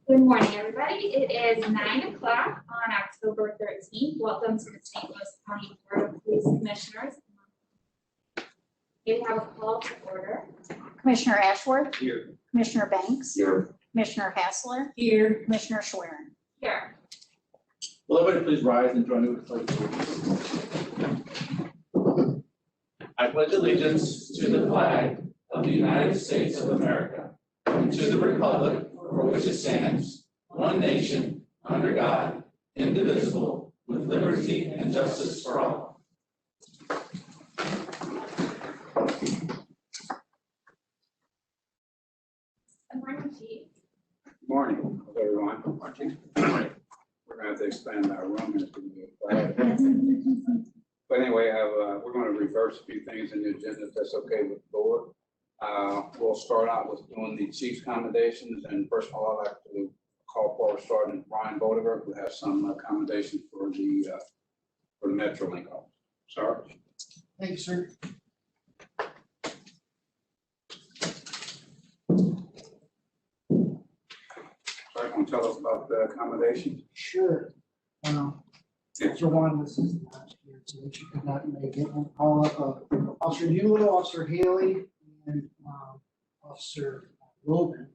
Good morning, everybody. It is 9 o'clock on October 13th. Welcome to the St. Louis County Board of Police Commissioners. We have a call to order. Commissioner Ashworth. Here. Commissioner Banks. Here. Commissioner Hassler. Here. Commissioner Schwerin. Here. Will everybody please rise and join me with the pledge of allegiance? I pledge allegiance to the flag of the United States of America and to the republic for which it stands, one nation, under God, indivisible, with liberty and justice for all. Good morning, Chief. Good morning, everyone. We're going to have to expand our room in a few minutes. But anyway, we're going to reverse a few things in the agenda, if that's okay with the board. We'll start out with doing the chief's commendations, and first of all, I'd like to call forward starting Brian Bodever, who has some commendations for the Metrolink office. Sarge. Thank you, sir. Sarge, want to tell us about the accommodation? Sure. Officer Juan, this is not here, so that you could not make it. I'll call up Officer Hewlett, Officer Haley, and Officer Logan.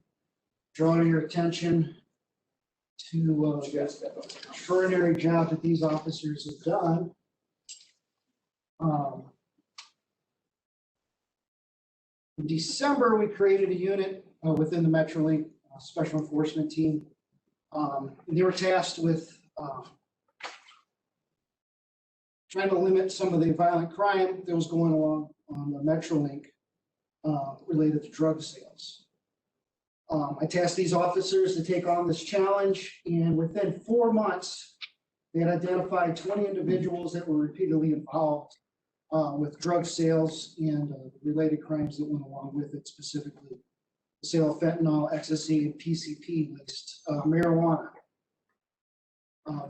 Drawing your attention to the extraordinary job that these officers have done. In December, we created a unit within the Metrolink Special Enforcement Team. They were tasked with trying to limit some of the violent crime that was going along on the Metrolink related to drug sales. I tasked these officers to take on this challenge, and within 4 months, they had identified 20 individuals that were repeatedly involved with drug sales and related crimes that went along with it, specifically the sale of fentanyl, ecstasy, and PCP-laced marijuana.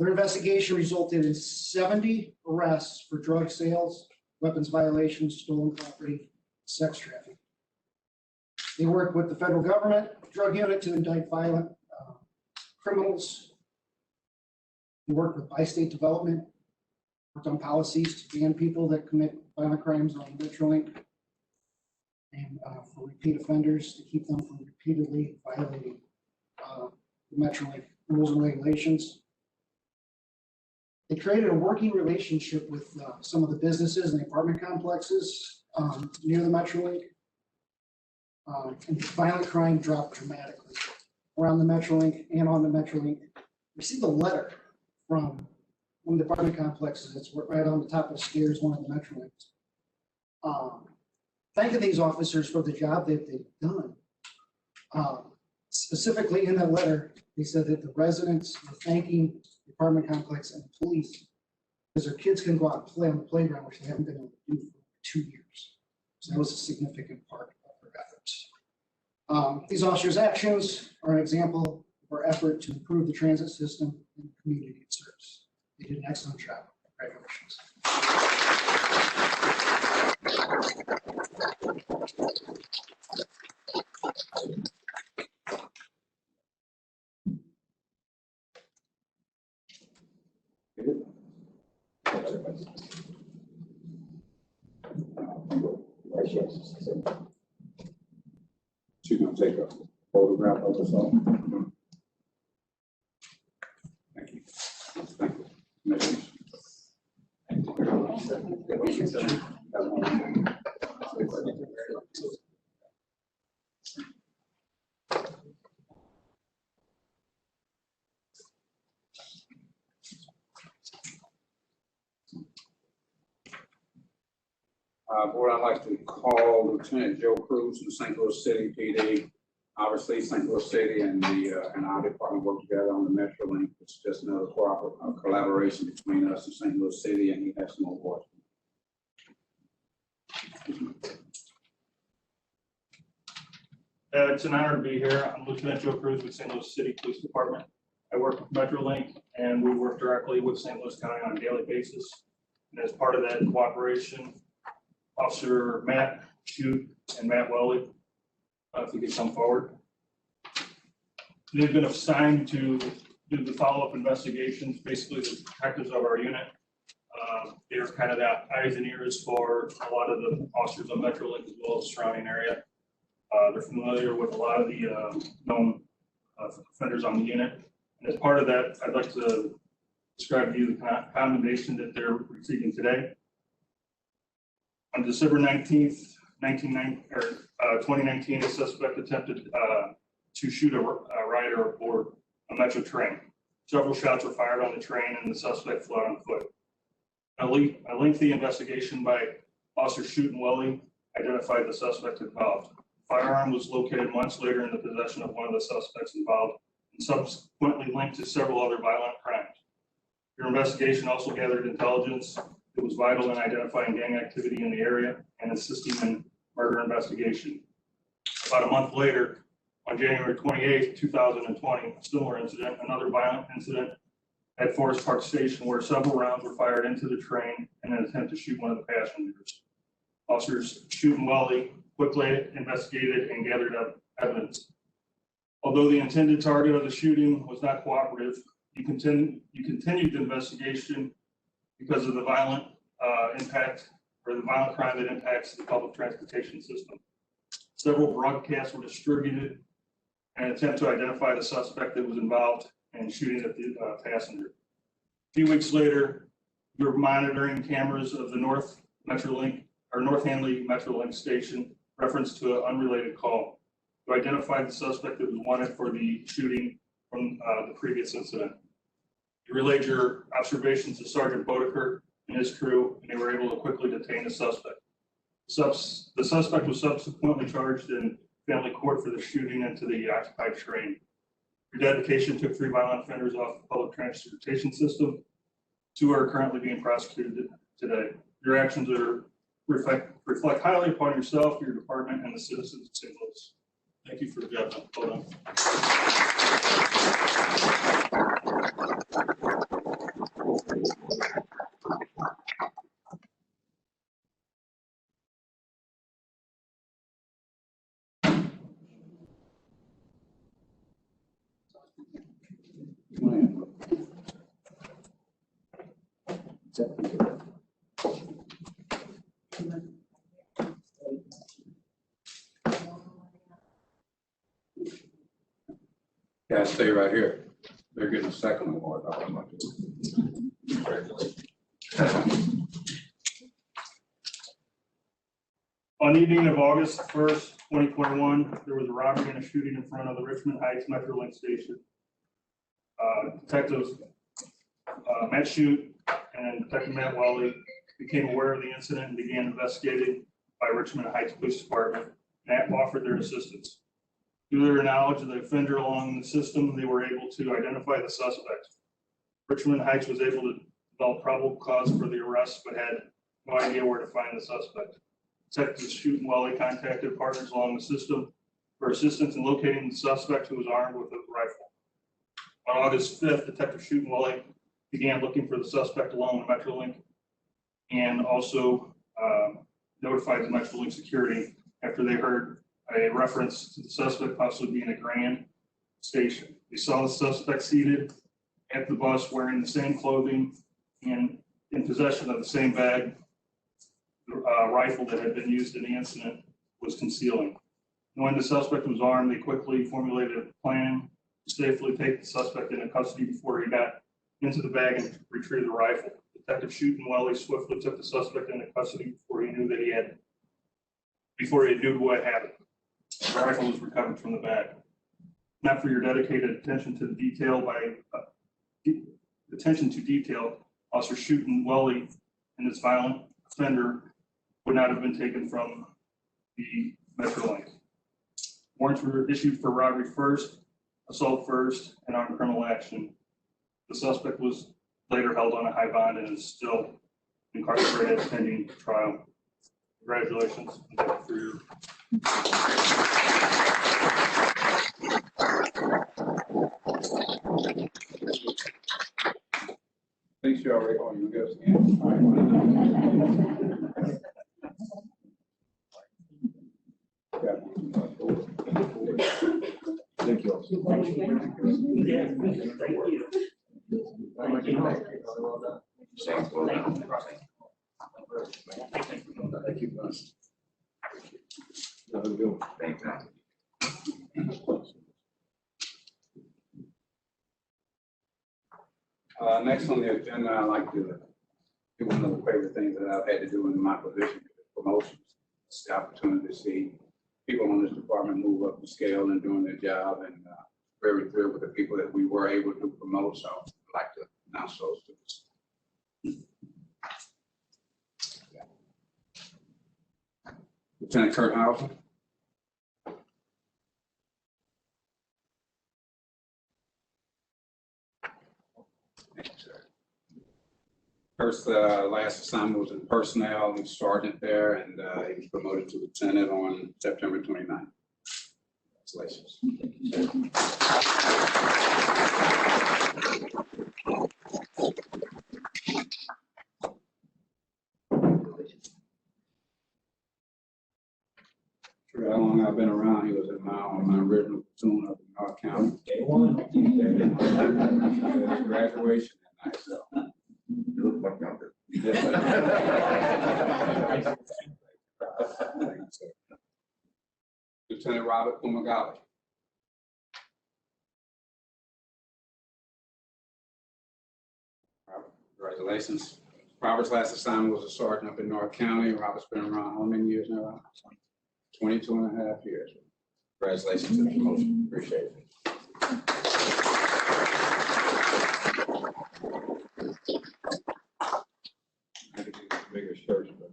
Their investigation resulted in 70 arrests for drug sales, weapons violations, stolen property, sex trafficking. They worked with the federal government drug unit to indict violent criminals. They worked with bi-state development, worked on policies to ban people that commit violent crimes on Metrolink, and for repeat offenders to keep them from repeatedly violating the Metrolink rules and regulations. They created a working relationship with some of the businesses and apartment complexes near the Metrolink. And violent crime dropped dramatically around the Metrolink and on the Metrolink. Received a letter from one of the apartment complexes that's right on the top of the stairs, one of the Metrolinks, thanking these officers for the job that they've done. Specifically in that letter, they said that the residents were thanking the apartment complex and the police because their kids can go out and play on the playground, which they haven't been able to do for 2 years. So that was a significant part of their efforts. These officers' actions are an example of our effort to improve the transit system and the community it serves. They did an excellent job. Congratulations. She's going to take a photograph of us all. Thank you. Thank you. Board, I'd like to call Lieutenant Joe Cruz from St. Louis City PD. Obviously, St. Louis City and our department work together on the Metrolink. It's just another collaboration between us and St. Louis City, and he has some awards. It's an honor to be here. I'm Lieutenant Joe Cruz with St. Louis City Police Department. I work with Metrolink, and we work directly with St. Louis County on a daily basis. And as part of that cooperation, Officer Matt Shute and Matt Welly, if you could come forward. They've been assigned to do the follow-up investigations, basically the detectives of our unit. They're kind of the eyes and ears for a lot of the officers on MetroLink as well as the surrounding area. They're familiar with a lot of the known offenders on the unit. And as part of that, I'd like to describe to you the commendation that they're receiving today. On December 19th, 2019, a suspect attempted to shoot a rider aboard a Metro train. Several shots were fired on the train and the suspect fled on foot. A lengthy investigation by Officer Shoot and Welly identified the suspect involved. The firearm was located months later in the possession of one of the suspects involved and subsequently linked to several other violent crimes. Your investigation also gathered intelligence that was vital in identifying gang activity in the area and assisting in murder investigation. About a month later, on January 28th, 2020, a similar incident, another violent incident at Forest Park Station where several rounds were fired into the train in an attempt to shoot one of the passengers. Officers Shoot and Welly quickly investigated and gathered up evidence. Although the intended target of the shooting was not cooperative, you continued the investigation because of the violent impact or the violent crime that impacts the public transportation system. Several broadcasts were distributed in an attempt to identify the suspect that was involved in shooting at the passenger. A few weeks later, we were monitoring cameras of the North Hanley Metrolink station reference to an unrelated call to identify the suspect that was wanted for the shooting from the previous incident. You relayed your observations to Sergeant Bodeker and his crew, and they were able to quickly detain the suspect. The suspect was subsequently charged in family court for the shooting into the occupied train. Your dedication took 3 violent offenders off the public transportation system. 2 are currently being prosecuted today. Your actions reflect highly upon yourself, your department, and the citizens of St. Louis. Thank you for the job done. Hold on. Yeah, stay right here. They're getting a second award. On the evening of August 1st, 2021, there was a robbery and a shooting in front of the Richmond Heights Metrolink station. Detectives Matt Shute and Detective Matt Welly became aware of the incident and began investigating by Richmond Heights Police Department. Matt offered their assistance. Through their knowledge of the offender along the system, they were able to identify the suspect. Richmond Heights was able to develop probable cause for the arrest, but had no idea where to find the suspect. Detectives Shute and Welly contacted partners along the system for assistance in locating the suspect, who was armed with a rifle. On August 5th, Detective Shute and Welly began looking for the suspect along the Metrolink and also notified the Metrolink security after they heard a reference to the suspect possibly being a Grand Station. They saw the suspect seated at the bus wearing the same clothing and in possession of the same bag. The rifle that had been used in the incident was concealing. Knowing the suspect was armed, they quickly formulated a plan to safely take the suspect into custody before he got into the bag and retrieve the rifle. Detective Shute and Welly swiftly took the suspect into custody before he knew what happened. The rifle was recovered from the bag. Not for your dedicated attention to detail, Officer Shute and Welly and this violent offender would not have been taken from the Metrolink. Warrants were issued for robbery first, assault first, and armed criminal action. The suspect was later held on a high bond and is still incarcerated pending trial. Congratulations. Thank you for your Thanks, you already. Oh, you guys. Thank you. Next on the agenda, I'd like to do one of the favorite things that I've had to do in my position, promotions. It's the opportunity to see people in this department move up the scale and doing their job, and very thrilled with the people that we were able to promote. So I'd like to announce those to us. Lieutenant Kurt Hauser. Thank you, sir. First, last assignment was in personnel, and sergeant there, and he was promoted to lieutenant on September 29th. Congratulations. Sure, how long I've been around, he was in my original platoon up in North County. His graduation that night, so. You look much younger. Lieutenant Robert Fumagalli. Robert, congratulations. Robert's last assignment was a sergeant up in North County. Robert's been around how many years now? 22 and a half years. Congratulations to the promotion. Appreciate it. I could use a bigger shirt, but.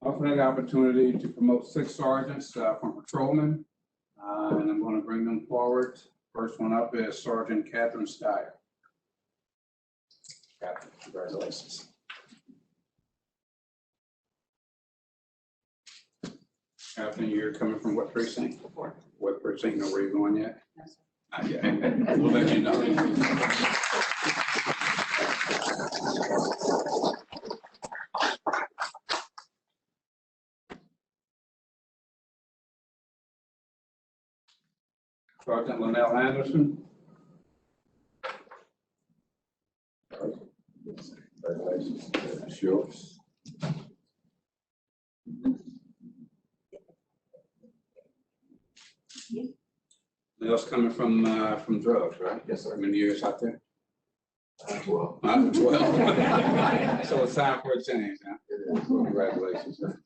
Also had the opportunity to promote 6 sergeants from patrolmen, and I'm going to bring them forward. First one up is Sergeant Catherine Steyer. Catherine, congratulations. Catherine, you're coming from what precinct? What precinct? Know where you're going yet? Not yet. We'll let you know. Sergeant Linnell Anderson. Congratulations. That's yours. Linnell's coming from drugs, right? Yes, sir. How many years out there? 12. 12. So it's time for a change, huh? It is. Congratulations, sir.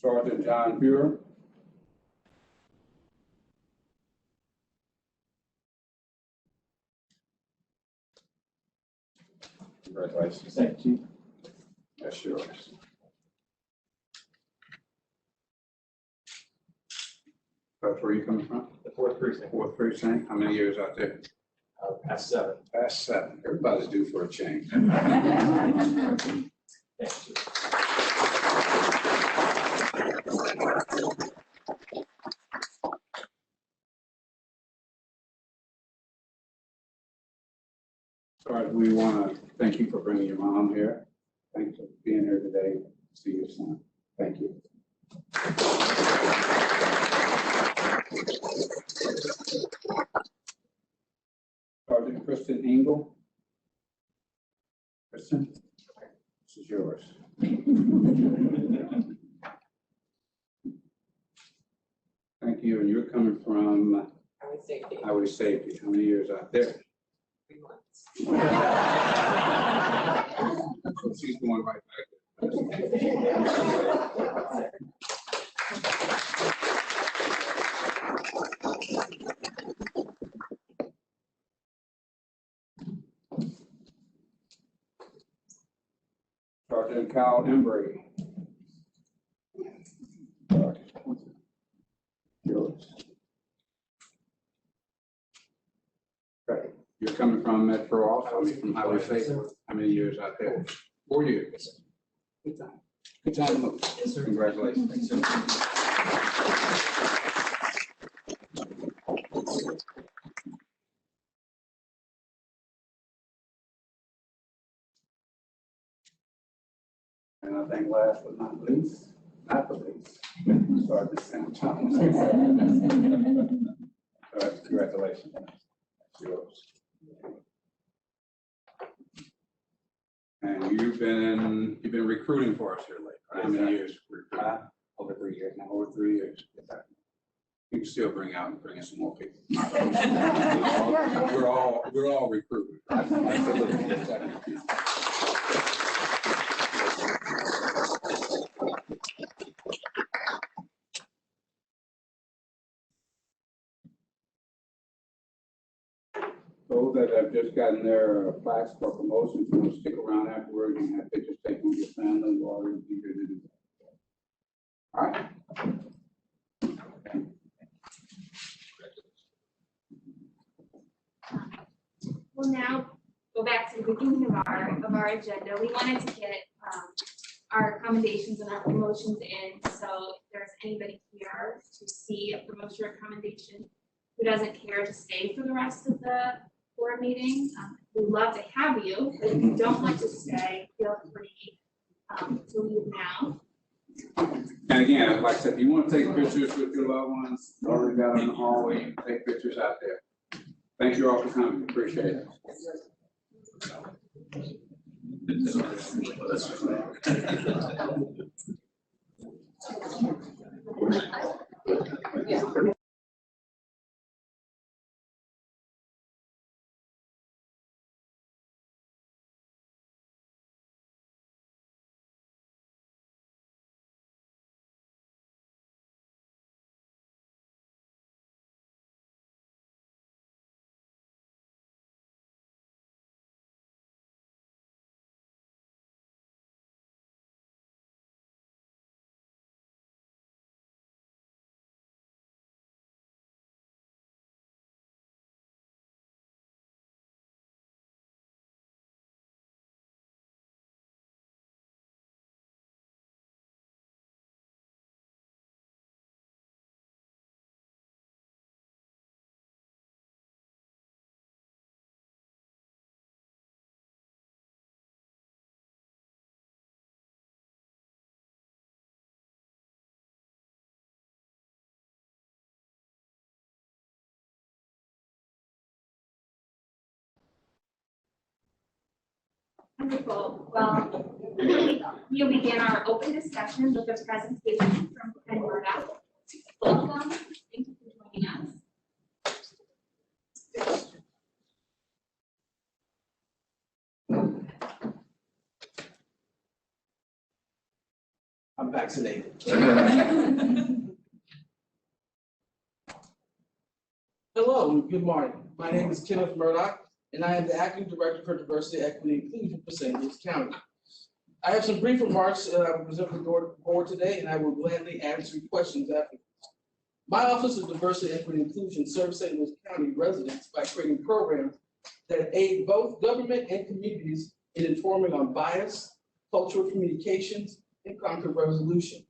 Sergeant John Buer. Congratulations. Thank you. That's yours. That's where you coming from? The 4th precinct. 4th precinct. How many years out there? Past 7. Past 7. Everybody's due for a change. Thank you. Sergeant, we want to thank you for bringing your mom here. Thanks for being here today to see your son. Thank you. Sergeant Kristen Engel. Kristen, this is yours. Thank you. And you're coming from Highway safety. Highway Safety. How many years out there? 3 months. So she's going right back. Sergeant Kyle Embry. Yours. Okay. You're coming from Metro also, from Highway Safety. How many years out there? 4 years. Good time. Good time to move. Yes, sir. Congratulations. Thanks, sir. And I think last but not least, not the least, Sergeant Sam Thomas. All right, congratulations. That's yours. And you've been recruiting for us here lately. How many years? Over 3 years now. Over 3 years. You can still bring in some more people. We're all recruiting. Those that have just gotten their plaques for promotions, you want to stick around afterwards and have pictures taken with your family, or you'll be here to do that. All right. We'll now go back to the beginning of our agenda. We wanted to get our commendations and our promotions in. So if there's anybody here to see a promotion or commendation who doesn't care to stay for the rest of the board meeting, we'd love to have you. But if you don't want to stay, feel free to leave now. And again, like I said, if you want to take pictures with your loved ones, already got in the hallway, you can take pictures out there. Thank you all for coming. Appreciate it. Wonderful. Well, we'll begin our open discussion with a presentation from Ken Murdoch. Welcome. Thank you for joining us. I'm vaccinated. Hello, and good morning. My name is Kenneth Murdoch, and I am the Acting Director for Diversity, Equity, and Inclusion for St. Louis County. I have some brief remarks that I will present to the board today, and I will gladly answer questions after. My Office of Diversity, Equity, and Inclusion serves St. Louis County residents by creating programs that aid both government and communities in informing on bias, cultural communications, and conflict resolution.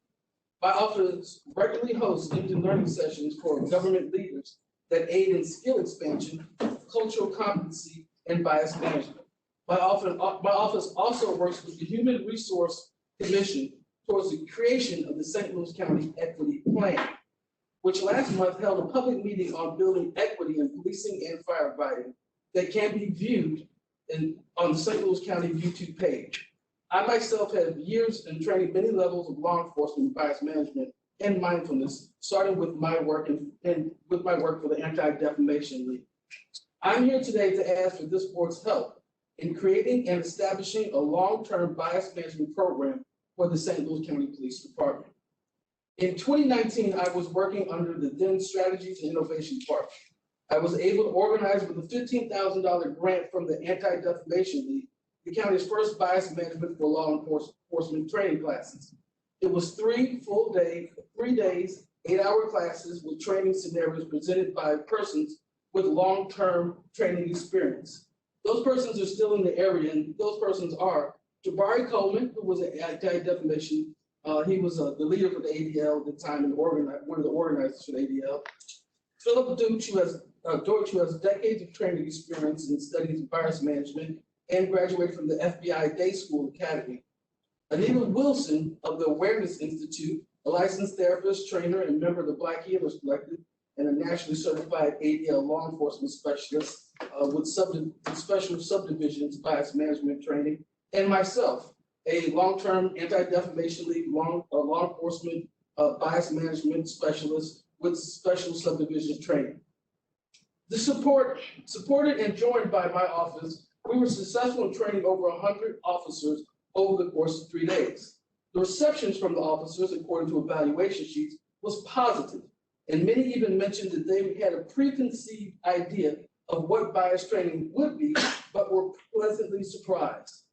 My office regularly hosts LinkedIn learning sessions for government leaders that aid in skill expansion, cultural competency, and bias management. My office also works with the Human Resource Commission towards the creation of the St. Louis County Equity Plan, which last month held a public meeting on building equity in policing and firefighting that can be viewed on the St. Louis County YouTube page. I myself have years in training many levels of law enforcement, bias management, and mindfulness, starting with my work for the Anti-Defamation League. I'm here today to ask for this board's help in creating and establishing a long-term bias management program for the St. Louis County Police Department. In 2019, I was working under the then Strategies and Innovation Department. I was able to organize with a $15,000 grant from the Anti-Defamation League the county's first bias management for law enforcement training classes. It was 3 days, 8-hour classes with training scenarios presented by persons with long-term training experience. Those persons are still in the area, and those persons are Jabari Coleman, who was an anti-defamation, he was the leader for the ADL at the time and one of the organizers for the ADL. Philip Deutsch, who has decades of training experience in studies of bias management and graduated from the FBI Day School Academy. Anita Wilson of the Awareness Institute, a licensed therapist, trainer, and member of the Black Healers Collective, and a nationally certified ADL law enforcement specialist with special subdivisions bias management training, and myself, a long-term anti-defamation league law enforcement bias management specialist with special subdivisions training. Supported and joined by my office, we were successful in training over 100 officers over the course of 3 days. The receptions from the officers, according to evaluation sheets, was positive, and many even mentioned that they had a preconceived idea of what bias training would be, but were pleasantly surprised.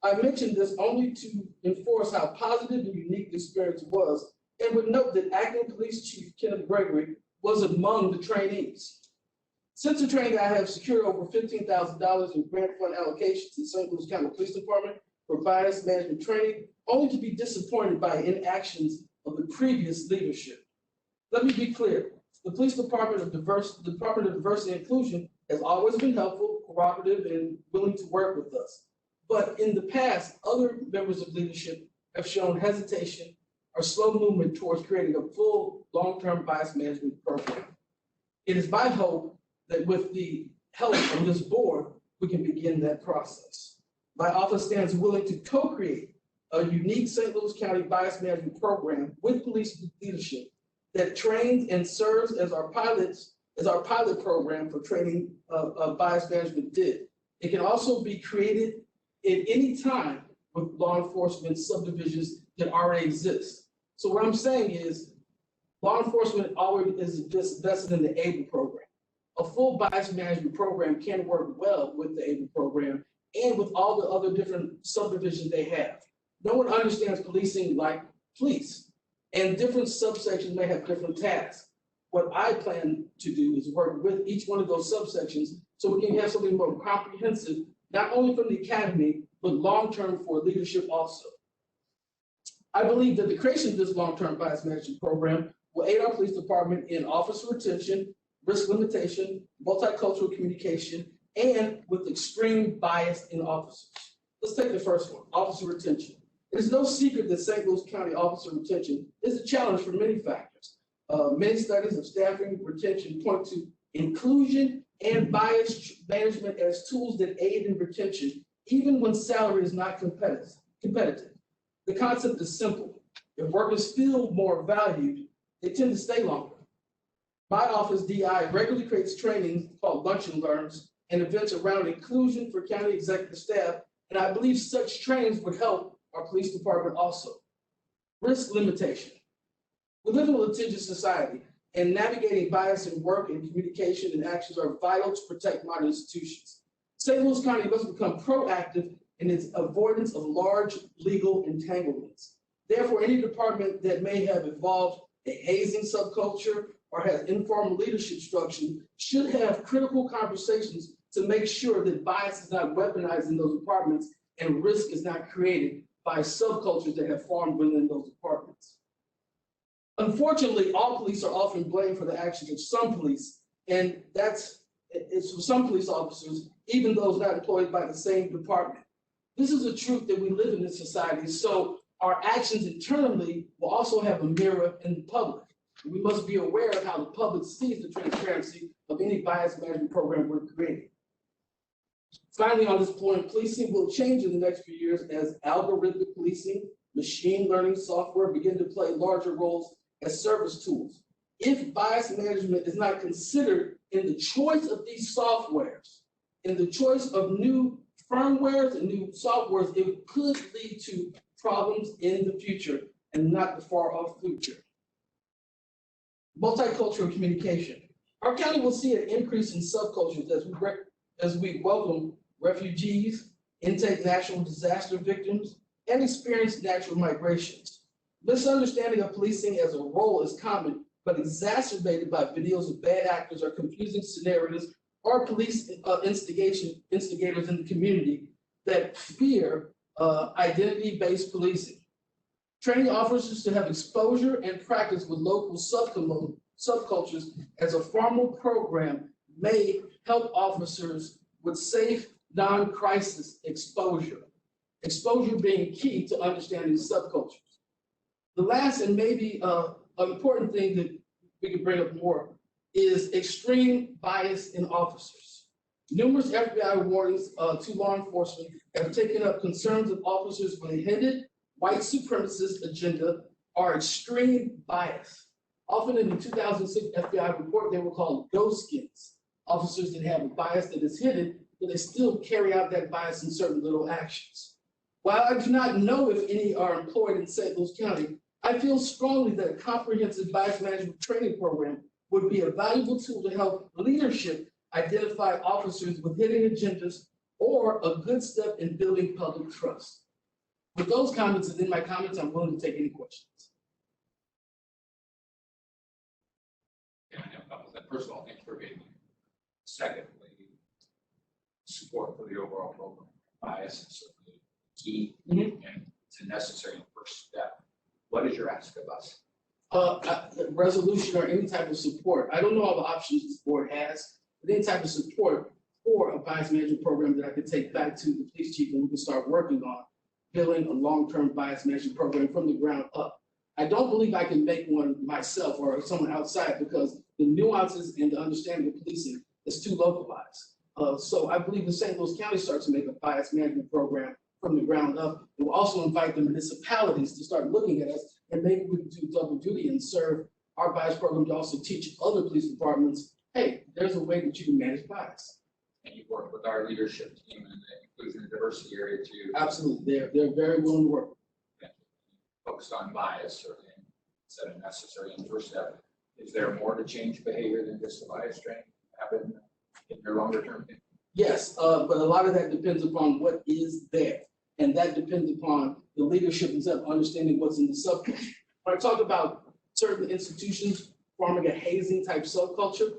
I mentioned this only to enforce how positive and unique the experience was, and would note that Acting Police Chief Kenneth Gregory was among the trainees. Since the training, I have secured over $15,000 in grant fund allocations to the St. Louis County Police Department for bias management training, only to be disappointed by inactions of the previous leadership. Let me be clear, the Department of Diversity and Inclusion has always been helpful, cooperative, and willing to work with us. But in the past, other members of leadership have shown hesitation or slow movement towards creating a full long-term bias management program. It is my hope that with the help of this board, we can begin that process. My office stands willing to co-create a unique St. Louis County bias management program with police leadership that trains and serves as our pilot program for training of bias management did. It can also be created at any time with law enforcement subdivisions that already exist. So what I'm saying is law enforcement already is just vested in the ABLE program. A full bias management program can work well with the ABLE program and with all the other different subdivisions they have. No one understands policing like police, and different subsections may have different tasks. What I plan to do is work with each one of those subsections so we can have something more comprehensive, not only from the academy, but long-term for leadership also. I believe that the creation of this long-term bias management program will aid our police department in officer retention, risk limitation, multicultural communication, and with extreme bias in officers. Let's take the first one, officer retention. It is no secret that St. Louis County officer retention is a challenge for many factors. Many studies of staffing retention point to inclusion and bias management as tools that aid in retention, even when salary is not competitive. The concept is simple. If workers feel more valued, they tend to stay longer. My office, DI, regularly creates trainings called Lunch and Learns and events around inclusion for county executive staff, and I believe such trainings would help our police department also. Risk limitation. We live in a litigious society, and navigating bias in work and communication and actions are vital to protect modern institutions. St. Louis County must become proactive in its avoidance of large legal entanglements. Therefore, any department that may have evolved a hazing subculture or has informal leadership structure should have critical conversations to make sure that bias is not weaponized in those departments and risk is not created by subcultures that have formed within those departments. Unfortunately, all police are often blamed for the actions of some police, and it's for some police officers, even those not employed by the same department. This is a truth that we live in this society, so our actions internally will also have a mirror in the public. We must be aware of how the public sees the transparency of any bias management program we're creating. Finally, on this point, policing will change in the next few years as algorithmic policing, machine learning software begin to play larger roles as service tools. If bias management is not considered in the choice of these softwares, in the choice of new firmwares and new softwares, it could lead to problems in the future and not the far off future. Multicultural communication. Our county will see an increase in subcultures as we welcome refugees, intake natural disaster victims, and experience natural migrations. Misunderstanding of policing as a role is common, but exacerbated by videos of bad actors or confusing scenarios or police instigators in the community that fear identity-based policing. Training officers to have exposure and practice with local subcultures as a formal program may help officers with safe, non-crisis exposure. Exposure being key to understanding subcultures. The last and maybe important thing that we could bring up more is extreme bias in officers. Numerous FBI warnings to law enforcement have taken up concerns of officers with a hidden white supremacist agenda or extreme bias. Often in the 2006 FBI report, they were called ghost skins, officers that have a bias that is hidden, but they still carry out that bias in certain little actions. While I do not know if any are employed in St. Louis County, I feel strongly that a comprehensive bias management training program would be a valuable tool to help leadership identify officers with hidden agendas or a good step in building public trust. With those comments and in my comments, I'm willing to take any questions. Yeah, I have a couple of things. First of all, thanks for being here. Secondly, support for the overall program. Bias is certainly key and it's a necessary first step. What is your ask of us? Resolution or any type of support. I don't know all the options this board has, but any type of support for a bias management program that I could take back to the police chief and we can start working on building a long-term bias management program from the ground up. I don't believe I can make one myself or someone outside because the nuances and the understanding of policing is too localized. So I believe the St. Louis County starts to make a bias management program from the ground up. And we'll also invite the municipalities to start looking at us and maybe we can do double duty and serve our bias program to also teach other police departments, hey, there's a way that you can manage bias. And you work with our leadership team in the inclusion and diversity area to Absolutely, they're very willing to work. focus on bias, certainly. It's a necessary and first step. Is there more to change behavior than just the bias training happen in your longer term thing? Yes, but a lot of that depends upon what is there. And that depends upon the leadership and understanding what's in the subculture. When I talk about certain institutions forming a hazing type subculture,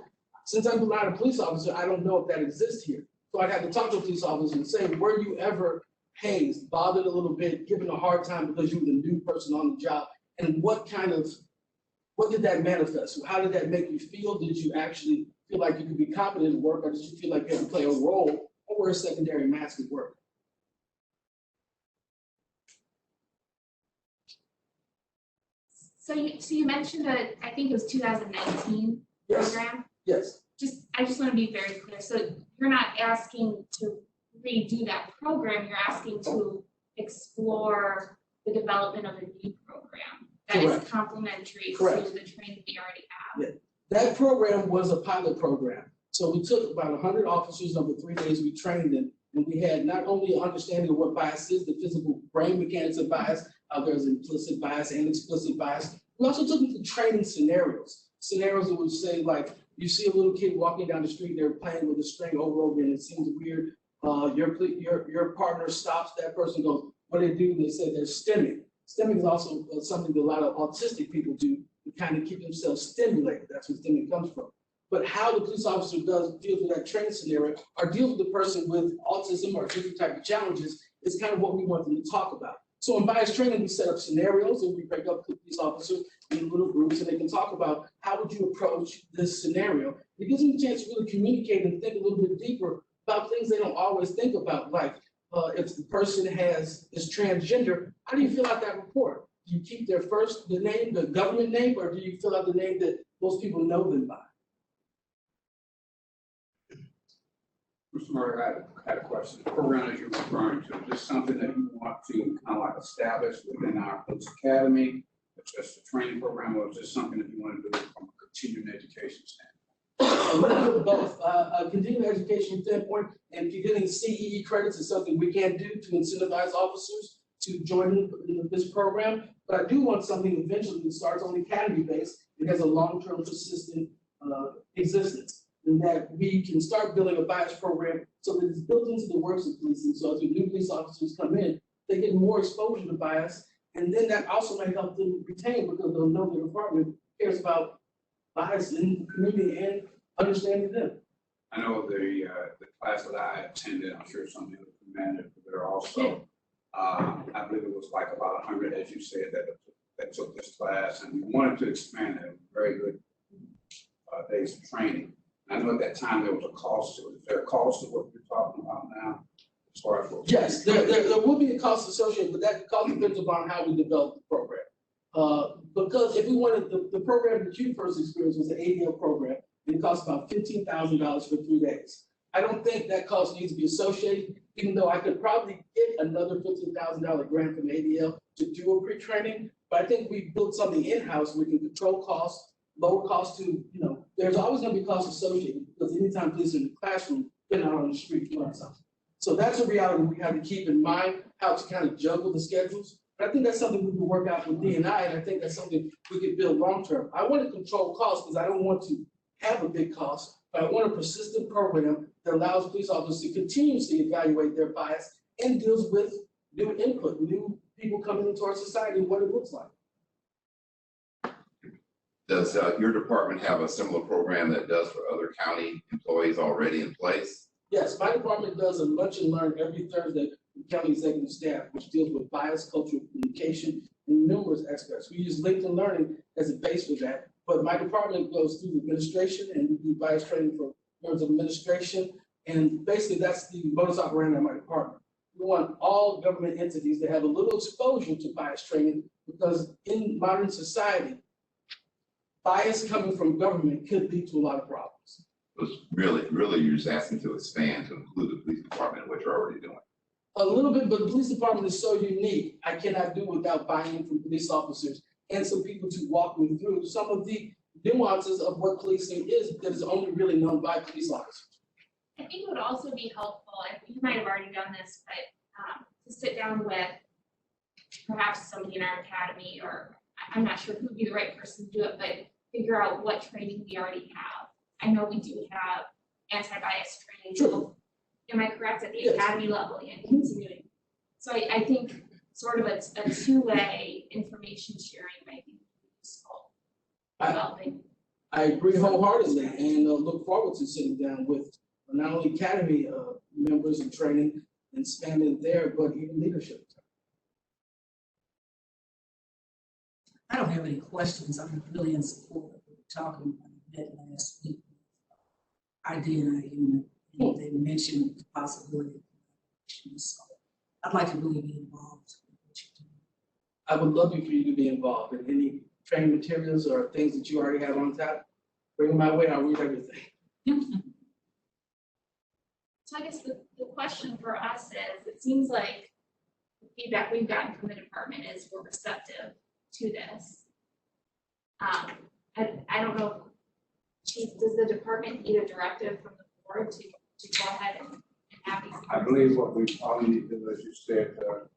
since I'm not a police officer, I don't know if that exists here. So I'd have to talk to a police officer and say, were you ever hazed, bothered a little bit, given a hard time because you were the new person on the job? And what did that manifest? How did that make you feel? Did you actually feel like you could be competent at work, or did you feel like you had to play a role or wear a secondary mask at work? So you mentioned I think it was 2019 Yes. program. Yes. I just want to be very clear. So you're not asking to redo that program, you're asking to explore the development of a new program that Correct. is complementary Correct. to the training we already have. That program was a pilot program. So we took about 100 officers over 3 days, we trained them, and we had not only an understanding of what bias is, the physical brain mechanics of bias, how there's implicit bias and explicit bias. We also took them to training scenarios that would say, like, you see a little kid walking down the street, they're playing with a string over and it seems weird. Your partner stops that person, goes, what do they do? They say they're stimming. Stimming is also something that a lot of autistic people do to kind of keep themselves stimulated. That's where stimming comes from. But how the police officer deals with that training scenario or deals with the person with autism or different type of challenges is kind of what we want them to talk about. So in bias training, we set up scenarios and we break up police officers in little groups and they can talk about how would you approach this scenario. It gives them a chance to really communicate and think a little bit deeper about things they don't always think about, like if the person is transgender, how do you fill out that report? Do you keep their the name, the government name, or do you fill out the name that most people know them by? Mr. Murray, I had a question. The program that you're referring to, is this something that you want to kind of like establish within our police academy? It's just a training program, or is this something that you want to do from a continuing education standpoint? A little bit of both. A continuing education standpoint and getting CEE credits is something we can do to incentivize officers to join in this program. But I do want something eventually that starts on academy base and has a long-term persistent existence. And that we can start building a bias program so that it's built into the works of policing. So as the new police officers come in, they get more exposure to bias. And then that also may help them retain because they'll know their department cares about bias in the community and understanding them. I know the class that I attended, I'm sure some of the commanders, but there are also I believe it was like about 100, as you said, that took this class, and we wanted to expand it. Very good days of training. I know at that time there was a cost to it. Is there a cost to what you're talking about now? As far as what Yes, there will be a cost associated, but that cost depends upon how we develop the program. Because if we wanted, the program that you first experienced was an ADL program, and it cost about $15,000 for 3 days. I don't think that cost needs to be associated, even though I could probably get another $15,000 grant from ADL to do a pre-training. But I think we built something in-house, we can control costs, lower costs to, there's always gonna be costs associated, because anytime police are in the classroom, they're not on the street doing something. So that's a reality we have to keep in mind, how to kind of juggle the schedules. But I think that's something we can work out with D&I, and I think that's something we can build long-term. I want to control costs because I don't want to have a big cost, but I want a persistent program that allows police officers to continuously evaluate their bias and deals with new input, new people coming into our society, and what it looks like. Does your department have a similar program that does for other county employees already in place? Yes, my department does a lunch and learn every Thursday with county executive staff, which deals with bias, cultural communication, and numerous aspects. We use LinkedIn Learning as a base for that, but my department goes through administration and we do bias training for members of administration. And basically that's the modus operandi of my department. We want all government entities to have a little exposure to bias training, because in modern society, bias coming from government could lead to a lot of problems. Was really you're just asking to expand to include the police department, what you're already doing. A little bit, but the police department is so unique. I cannot do without buy-in from police officers and some people to walk me through some of the nuances of what policing is that is only really known by police officers. I think it would also be helpful, and you might have already done this, but to sit down with perhaps somebody in our academy, or I'm not sure who would be the right person to do it, but figure out what training we already have. I know we do have anti-bias training. Sure. Am I correct, at the Yes. academy level and continuing? So I think sort of a two-way information sharing might be useful. Developing. I agree wholeheartedly, and look forward to sitting down with not only academy members and training and expanding there, but even leadership. I don't have any questions. I'm really in support of what we're talking about. I met last week. ID&I unit, and they mentioned the possibility of so I'd like to really be involved in what you're doing. I would love for you to be involved in any training materials or things that you already have on tap. Bring them my way, I'll read everything. So I guess the question for us is, it seems like the feedback we've gotten from the department is we're receptive to this. I don't know, Chief, does the department need a directive from the board to go ahead and have these? I believe what we probably need to do, as you said, Mr.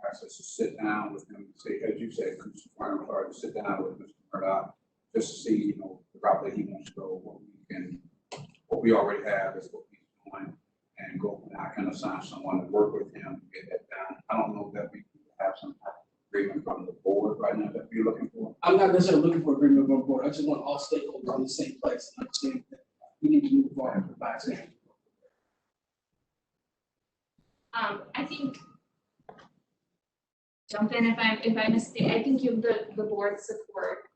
Access, to sit down with him, say, as you said, Commissioner Farmer, to sit down with Mr. Murdoch, just to see, the route that he wants to go, what we already have is what he's doing, and go, and I can assign someone to work with him to get that done. I don't know that we can have some type of agreement from the board right now that you're looking for. I'm not necessarily looking for agreement from the board. I just want all stakeholders in the same place and understand that we need to move forward with bias training. I think, jump in if I mistake, I think you have the board's support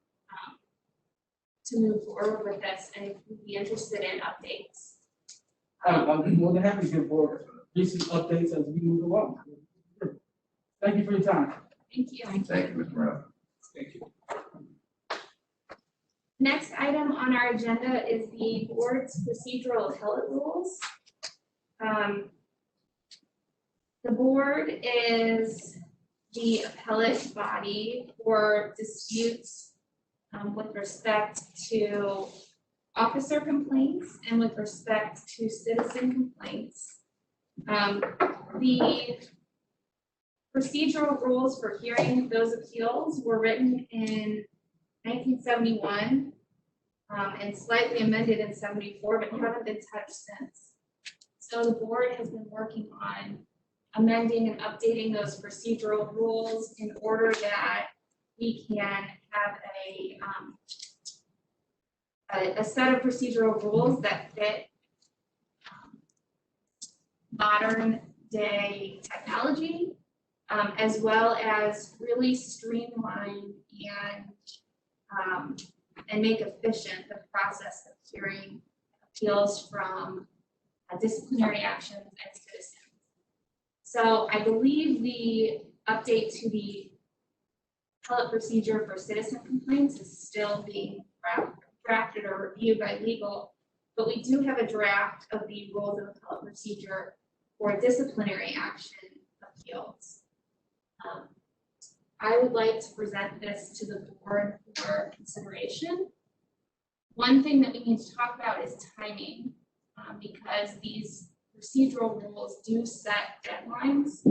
to move forward with this, and if you'd be interested in updates. I'm more than happy to give board recent updates as we move along. Thank you for your time. Thank you. Thank you, Mr. Murdoch. Thank you. Next item on our agenda is the board's procedural appellate rules. The board is the appellate body for disputes with respect to officer complaints and with respect to citizen complaints. The procedural rules for hearing those appeals were written in 1971 and slightly amended in 74, but haven't been touched since. So the board has been working on amending and updating those procedural rules in order that we can have a set of procedural rules that fit modern day technology as well as really streamline and make efficient the process of hearing appeals from disciplinary actions and citizens. So I believe the update to the appellate procedure for citizen complaints is still being drafted or reviewed by legal, but we do have a draft of the rules of appellate procedure for disciplinary action appeals. I would like to present this to the board for consideration. One thing that we need to talk about is timing, because these procedural rules do set deadlines.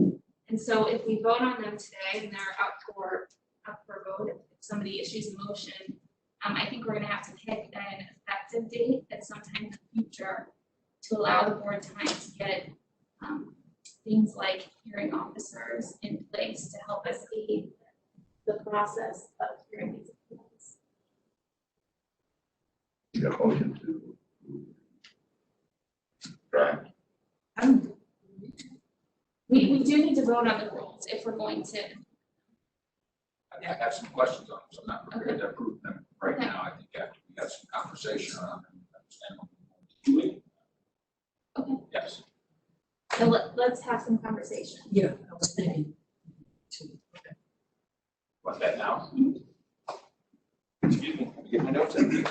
And so if we vote on them today and they're up for vote, if somebody issues a motion, I think we're gonna have to pick an effective date at some time in the future to allow the board time to get things like hearing officers in place to help us aid the process of hearing these appeals. You got a motion to draft? We do need to vote on the rules if we're going to. I have some questions on them, so I'm not prepared to approve them right Okay. now. I think after we have some conversation around them, understand what we want to do. Okay. Yes. So let's have some conversation. Yeah, I was thinking. Want that now? Excuse me, let me get my notes in.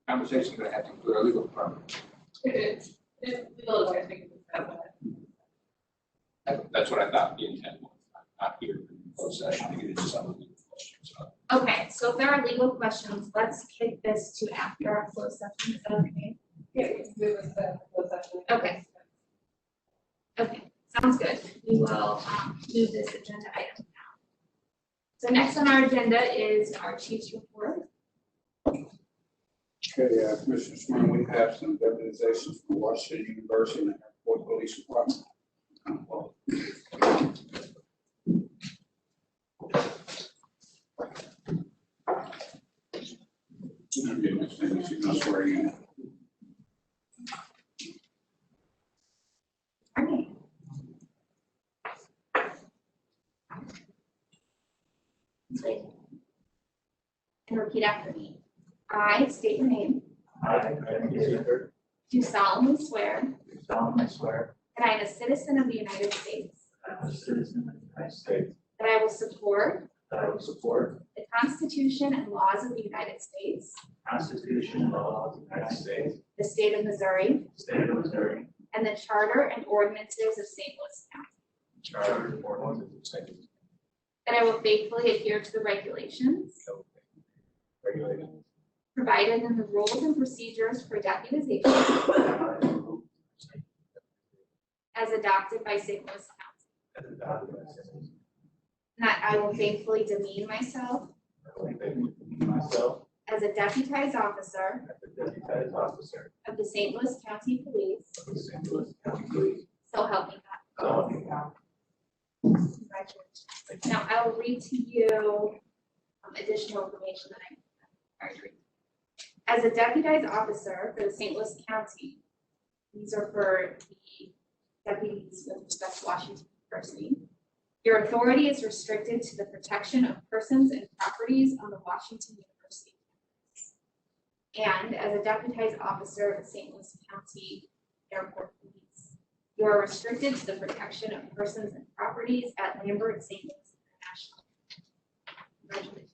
Conversation gonna have to include our legal department. It's legal, I think it's That's what I thought the intent was. I'm not here in closed session to get into some of the questions. Okay, so if there are legal questions, let's kick this to after our closed session. Is that okay? Yeah, we can move into the closed session. Okay. Okay, sounds good. We will move this agenda item now. So next on our agenda is our chief's report. Okay, Commissioner Smyrna, we have some deputizations from Washington University and the Airport Police Department. I'm getting this thing, she's gonna swear you in. And repeat after me. I state your name. Do solemnly swear that I am a citizen of the United States, that I will support the Constitution and laws of the United States, Constitution and laws of the United States, the state of Missouri, state of Missouri, and the charter and ordinances of St. Louis County, charter and ordinances of St. Louis, that I will faithfully adhere to the regulations regulated provided in the rules and procedures for deputization as adopted by St. Louis County, and that I will faithfully demean myself as a deputized officer of the St. Louis County Police, so help me God. Congratulations. Now I will read to you additional information that I already read. As a deputized officer for the St. Louis County, these are for the deputies with respect to Washington University. Your authority is restricted to the protection of persons and properties on the Washington University campus. And as a deputized officer of the St. Louis County Airport Police, you are restricted to the protection of persons and properties at Lambert St. Louis International. Congratulations.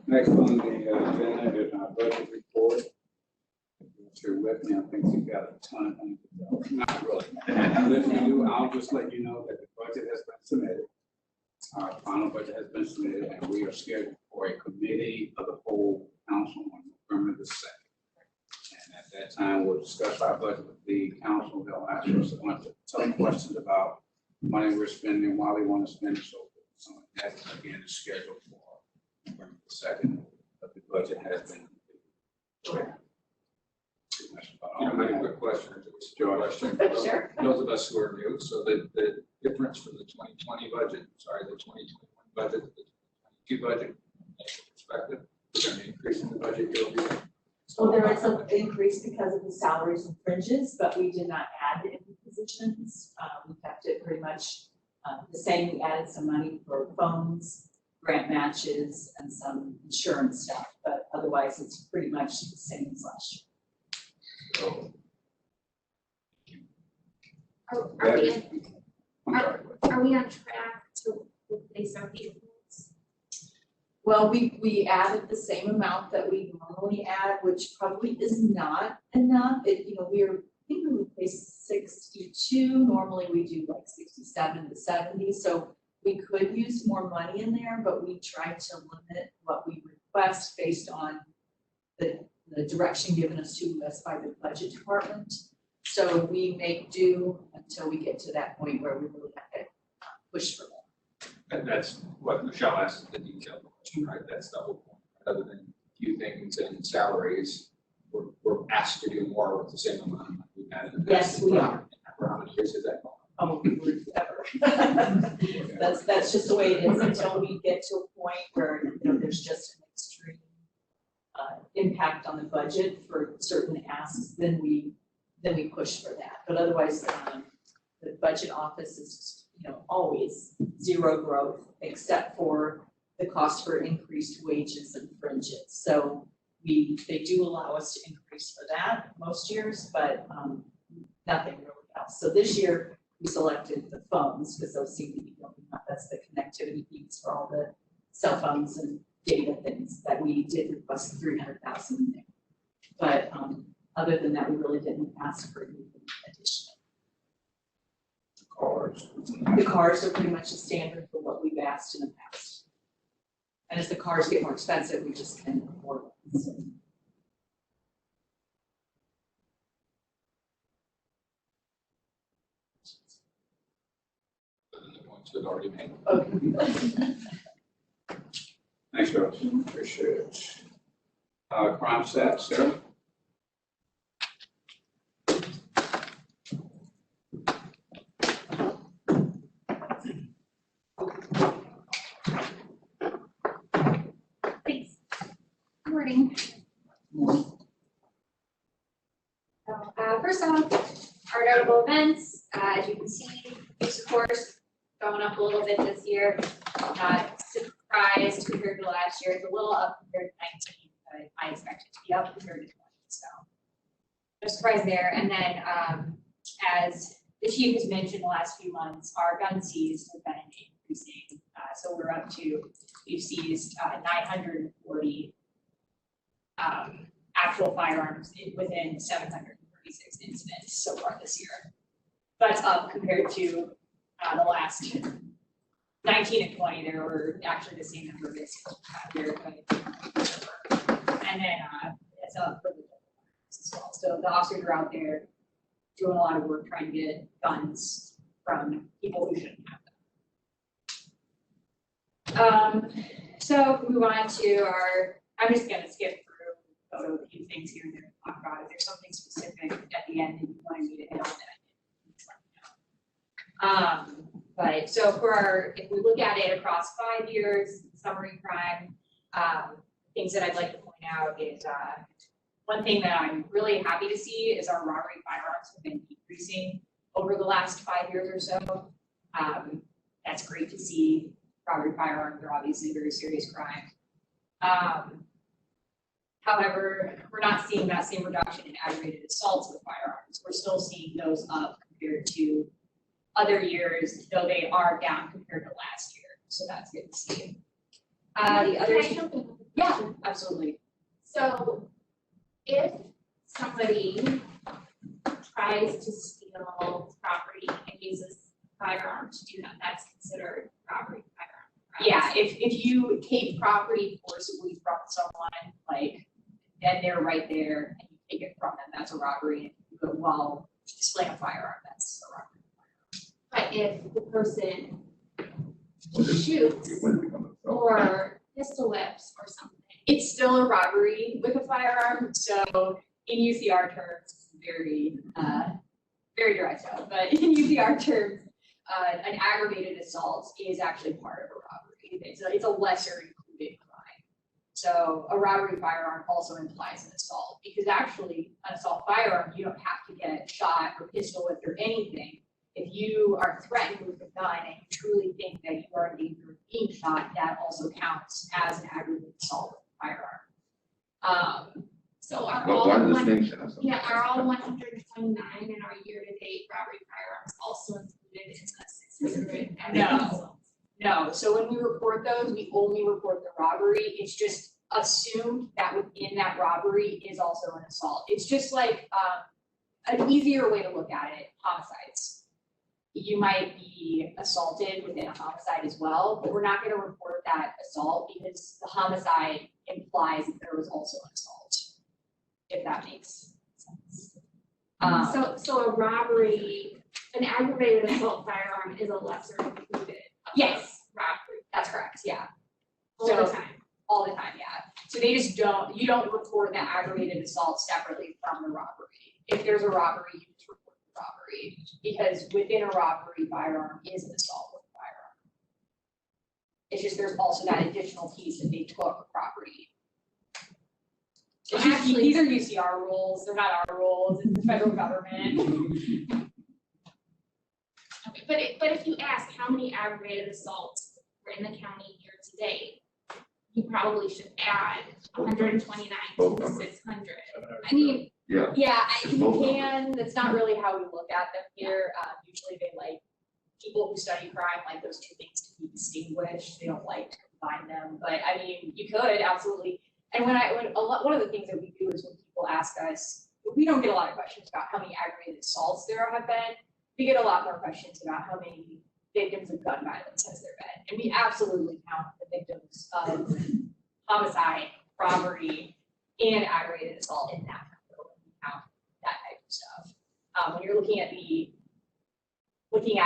Next on the agenda is our budget report. If you're with me, I think you've got a ton of things to do. Not really. And if you do, I'll just let you know that the budget has been submitted. Our final budget has been submitted and we are scheduled for a committee of the whole council on November the 2nd. And at that time, we'll discuss our budget with the council. They'll ask us a bunch of tough questions about money we're spending, why we want to spend it, so forth. So that again is scheduled for November the 2nd, but the budget has been completed. Pretty much about all I have a that. quick question, it's a Sure. question. Sure. Those of us who are new, so the difference from the 2020 budget, sorry, the 2021 budget, to the 2022 budget, perspective, is there an increase in the budget year over year? Well, there is an increase because of the salaries and fringes, but we did not add any positions. We kept it pretty much the same. We added some money for phones, grant matches, and some insurance stuff, but otherwise it's pretty much the same as last year. So, Are we on track to replace our vehicles? Well, we added the same amount that we normally add, which probably is not enough. I think we replaced 62. Normally we do like 67 to 70. So we could use more money in there, but we try to limit what we request based on the direction given us to us by the budget department. So we make do until we get to that point where we really have to push for more. and that's what Michelle asked, the detailed question, right? That's the whole point. Other than a few things and salaries, we're asked to do more with the same amount of money we've had in the past. Yes, we are. For how many years has that gone? Oh, ever. That's just the way it is until we get to a point where, there's just an extreme impact on the budget for certain asks, then we push for that. But otherwise, the budget office is, always zero growth except for the cost for increased wages and fringes. So they do allow us to increase for that most years, but nothing really else. So this year we selected the phones because those seem to be going up. That's the connectivity fees for all the cell phones and data things that we did request 300,000 in there. But other than that, we really didn't ask for anything additional. The cars are pretty much a standard for what we've asked in the past. And as the cars get more expensive, we just can't afford it. So. The points we've already made. Okay. Thanks, Rose. Appreciate it. Crime stats, Sarah? Thanks. Good morning. So, first off, our notable events, as you can see, use of force going up a little bit this year. Not surprised compared to last year. It's a little up compared to 19, but I expect it to be up compared to 20. So no surprise there. And then, as the chief has mentioned the last few months, our gun seized have been increasing. So we've seized 940 actual firearms within 736 incidents so far this year. That's up compared to the last 19 and 20. There were actually the same number this year. And then it's up for the as well. So the officers are out there doing a lot of work trying to get guns from people who shouldn't have them. So move on to I'm just gonna skip through a few things here and there to talk about. If there's something specific at the end that you want me to hit on that, but so if we look at it across 5 years, summary crime, things that I'd like to point out is one thing that I'm really happy to see is our robbery firearms have been decreasing over the last 5 years or so. That's great to see. Robbery firearms are obviously a very serious crime. However, we're not seeing that same reduction in aggravated assaults with firearms. We're still seeing those up compared to other years, though they are down compared to last year. So that's good to see. The other, yeah, absolutely. So if somebody tries to steal property and uses a firearm to do that, that's considered robbery firearm. Yeah, if you take property forcibly from someone, like, then they're right there and you take it from them, that's a robbery. But while displaying a firearm, that's a robbery. But if the person shoots or pistol whips or something, It's still a robbery with a firearm, so in UCR terms, it's very, very direct out, but in UCR terms, an aggravated assault is actually part of a robbery. It's a lesser included crime. So a robbery firearm also implies an assault, because actually an assault firearm, you don't have to get shot or pistol whipped or anything. If you are threatened with a gun and you truly think that you are in danger of being shot, that also counts as an aggravated assault with a firearm. so are But all one one, distinction. Or something. yeah, are all 129 in our year-to-date robbery firearms also included in the 600? No. No, so when we report those, we only report the robbery. It's just assumed that within that robbery is also an assault. It's just like, an easier way to look at it, homicides. You might be assaulted within a homicide as well, but we're not gonna report that assault because the homicide implies that there was also an assault, if that makes sense. So a robbery, an aggravated assault firearm is a lesser included. of Yes. Robbery That's correct, yeah. all the So- time. All the time, yeah. So they just you don't report the aggravated assault separately from the robbery. If there's a robbery, you just report the robbery, because within a robbery, firearm is an assault with a firearm. It's just there's also that additional piece that they took property. It's just- these are UCR rules, they're not our rules, it's the federal government. Okay, but if you ask how many aggravated assaults were in the county year to date, you probably should add 129 to the 600. I mean, Yeah. yeah, you Both can, that's not really how we look at them here. Usually they like, people who study crime like those two things to be distinguished. They don't like to combine them, but I mean, you could absolutely. And one of the things that we do is when people ask us, we don't get a lot of questions about how many aggravated assaults there have been. We get a lot more questions about how many victims of gun violence has there been. And we absolutely count the victims of homicide, robbery, and aggravated assault in that number when we count that type of stuff. When you're looking at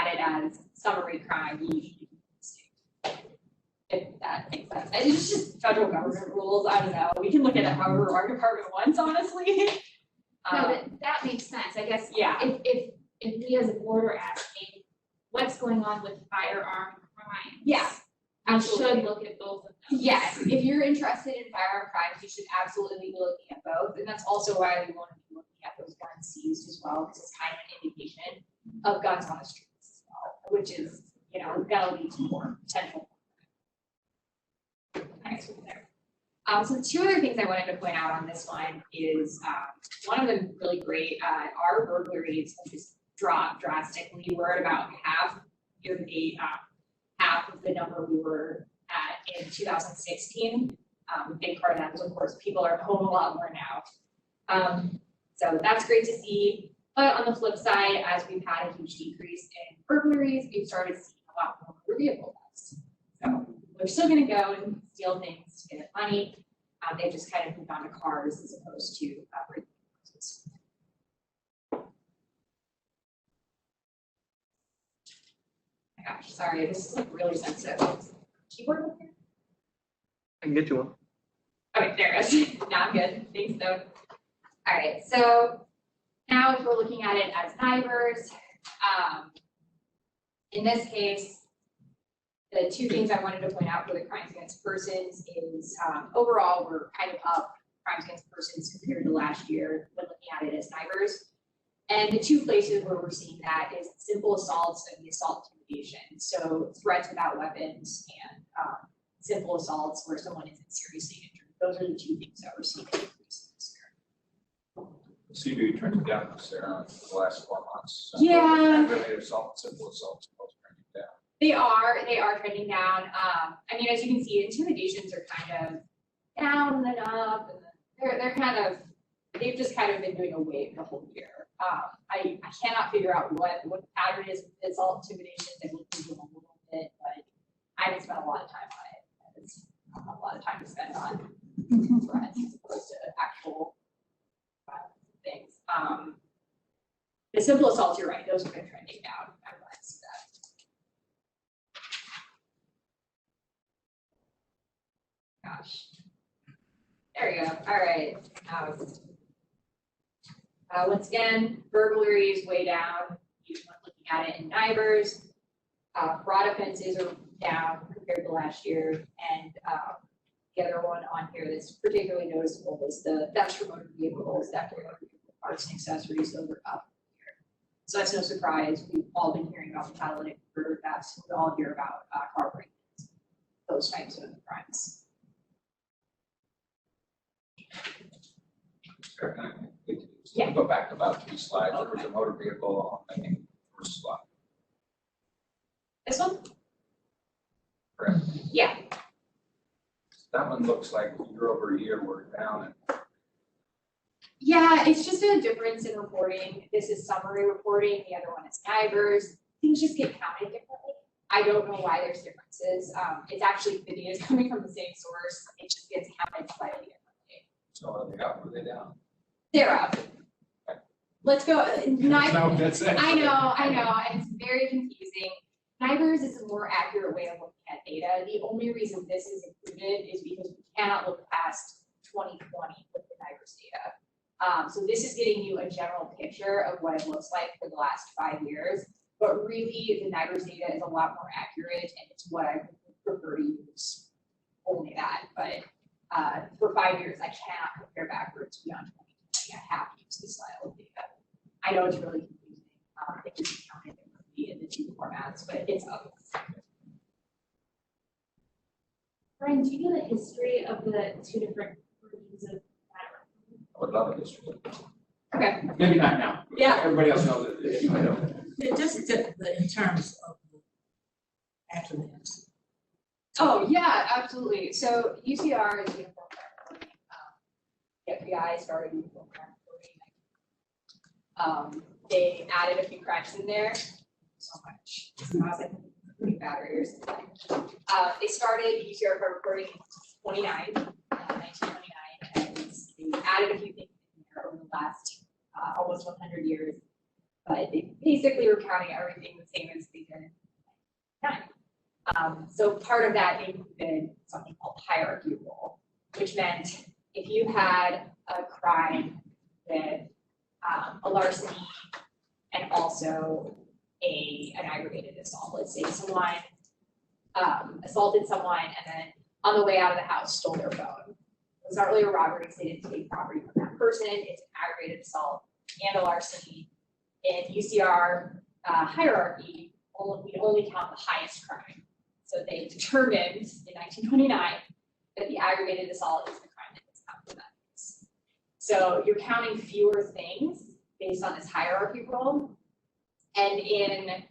it as summary crime, you usually do distinct. If that makes sense. And it's just federal government rules. I don't know. We can look at it however our department wants, honestly. No, that makes sense. I guess Yeah. if we as a board are asking what's going on with firearm crimes. Yeah, We absolutely. should look at both of them. Yes, if you're interested in firearm crimes, you should absolutely be looking at both, and that's also why we want to be looking at those guns seized as well, because it's kind of an indication of guns on the streets as well, which is, gonna lead to more potential. Nice one there. So two other things I wanted to point out on this one is, one of them really great, our burglaries have just dropped drastically. We're at about half year to date, half of the number we were at in 2016. A big part of that is, of course, people are home a lot more now. So that's great to see. But on the flip side, as we've had a huge decrease in burglaries, we've started seeing a lot more motor vehicle thefts. So we're still gonna go and steal things to get money. They just kind of moved on to cars as opposed to breaking houses. My gosh, sorry, this is like really sensitive. Keyboard over here? I can get you one. Okay, there it is. Now I'm good. Thanks, though. All right, so now if we're looking at it as NIVERs, in this case, the two things I wanted to point out for the crimes against persons is overall, we're kind of up crimes against persons compared to last year when looking at it as NIVERs. And the two places where we're seeing that is simple assaults and the assault intimidation. So threats without weapons and simple assaults where someone isn't seriously injured. Those are the two things that we're seeing increase this year. CB trending down, Sarah, for the last 4 months. Yeah. Aggravated assault, simple assaults, both trending down. They are trending down. I mean, as you can see, intimidations are kind of down and up, and they're kind of, they've just kind of been doing a wave the whole year. I cannot figure out what the pattern is with assault intimidations. I looked into them a little bit, but I haven't spent a lot of time on threats as opposed to actual things. The simple assaults, you're right, those have been trending down. I'm glad to see that. Gosh. There we go. All right. Once again, burglary is way down. You're looking at it in NIBRs. Fraud offenses are down compared to last year. And the other one on here that's particularly noticeable is the theft from motor vehicles, theft from motor vehicle parts and accessories. Those are up here. So that's no surprise. We've all been hearing about Appellate murder thefts. We all hear about car break-ins, those types of crimes. Yeah. Go back about 3 slides. There was a motor vehicle on, I think, first slide. This one? Correct. Yeah. That one looks like year over year we're down. Yeah, it's just a difference in reporting. This is summary reporting. The other one is NIBRs. Things just get counted differently. I don't know why there's differences. It's actually the data is coming from the same source. It just gets counted slightly differently. So are they up or are they down? They're up. Let's go. No, that's it. I know, and it's very confusing. NIBRs is a more accurate way of looking at data. The only reason this is included is because we cannot look past 2020 with the NIBRs data. So this is getting you a general picture of what it looks like for the last 5 years. But really, the NIBRs data is a lot more accurate, and it's what I prefer to use. Only that, but for 5 years, I cannot compare backwards beyond 2020. I have to use this style of data. I know it's really confusing. It just counted differently in the 2 formats, but it's up. Brian, do you know the history of the 2 different versions of that? I would love a history. Okay. Maybe not now. Yeah. Everybody else knows it. I don't. Just in terms of the acronyms. Oh, yeah, absolutely. So UCR is uniform crime reporting. The FBI started uniform crime reporting. They added a few crimes in there. So much. I was like, pretty bad ears. They started UCR crime reporting in 1929, and they added a few things in there over the last almost 100 years. But they basically were counting everything the same as they did in 1999. So part of that included something called hierarchy rule, which meant if you had a crime with a larceny and also an aggravated assault, let's say someone assaulted someone and then on the way out of the house stole their phone. It's not really a robbery because they didn't take property from that person. It's an aggravated assault and a larceny. In UCR hierarchy, we only count the highest crime. So they determined in 1929 that the aggravated assault is the crime that gets counted that case. So you're counting fewer things based on this hierarchy rule. And in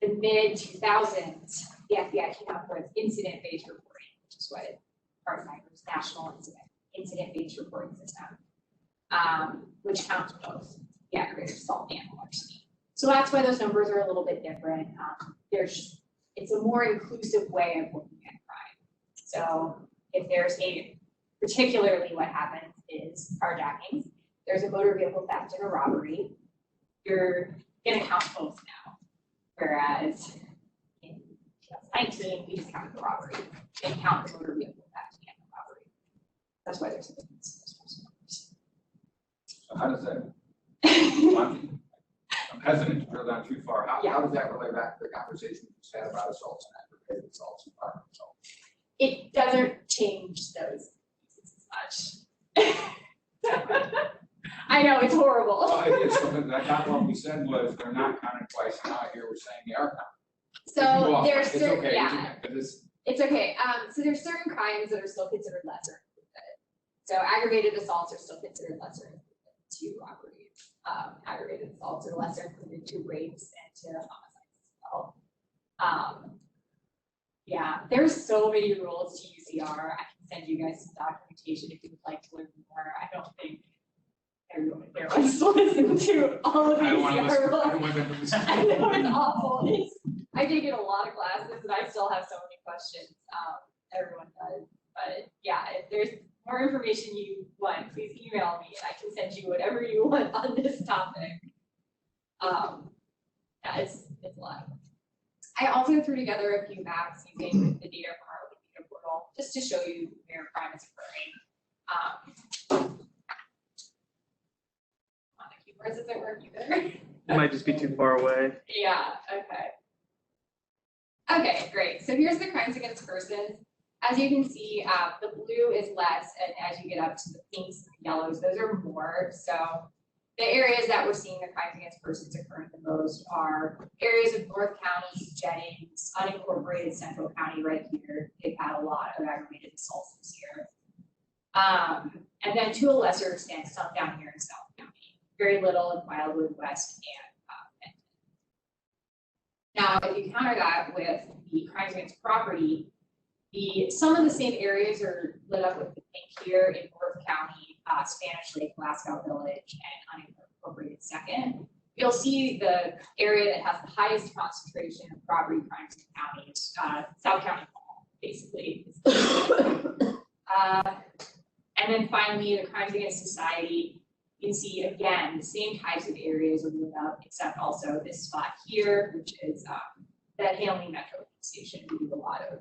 the mid-2000s, the FBI came out with incident-based reporting, which is what part of NIBR's national incident-based reporting system, which counts both the aggravated assault and larceny. So that's why those numbers are a little bit different. It's a more inclusive way of looking at crime. So if there's particularly what happens is carjackings, there's a motor vehicle theft and a robbery, you're gonna count both now. Whereas in 2019, we just counted the robbery. They count the motor vehicle theft and the robbery. That's why there's a difference in those numbers. So how does that? I'm hesitant to drill down too far. How does that relate back to the conversation we just had about assaults and aggravated assaults and firearm assaults? It doesn't change those pieces as much. I know, it's horrible. Well, it is something that I thought what we said was they're not counted twice, and now here we're saying they are counted. So there's It's certain, okay, yeah, it's okay. So there's certain crimes that are still considered lesser included. So aggravated assaults are still considered lesser included to robberies. Aggravated assaults are lesser included to rapes and to homicides as well. Yeah, there's so many rules to UCR. I can send you guys some documentation if you would like to learn more. I don't think everyone there wants to listen to all of these. I don't want them to listen. I know it's awful. I did get a lot of classes and I still have so many questions. Everyone does. but yeah, if there's more information you want, please email me and I can send you whatever you want on this topic. Yeah, it's a lot. I also threw together a few maps using the data from our data portal, just to show you where crime is occurring. On the keyboards doesn't work either. It might just be too far away. Yeah, okay. Okay, great. So here's the crimes against persons. As you can see, the blue is less, and as you get up to the pinks and the yellows, those are more. So the areas that we're seeing the crimes against persons occurring the most are areas of North County, Jennings, unincorporated Central County right here. They've had a lot of aggravated assaults this year. And then to a lesser extent, some down here in South County. Very little in Wildwood West and Now, if you counter that with the crimes against property, some of the same areas are lit up with the pink here in North County, Spanish Lake, Glasgow Village, and unincorporated Second. You'll see the area that has the highest concentration of property crimes in the county is South County Mall, basically. And then finally, the crimes against society. You can see again the same types of areas are lit up, except also this spot here, which is that Hamlin Metro Station. We do a lot of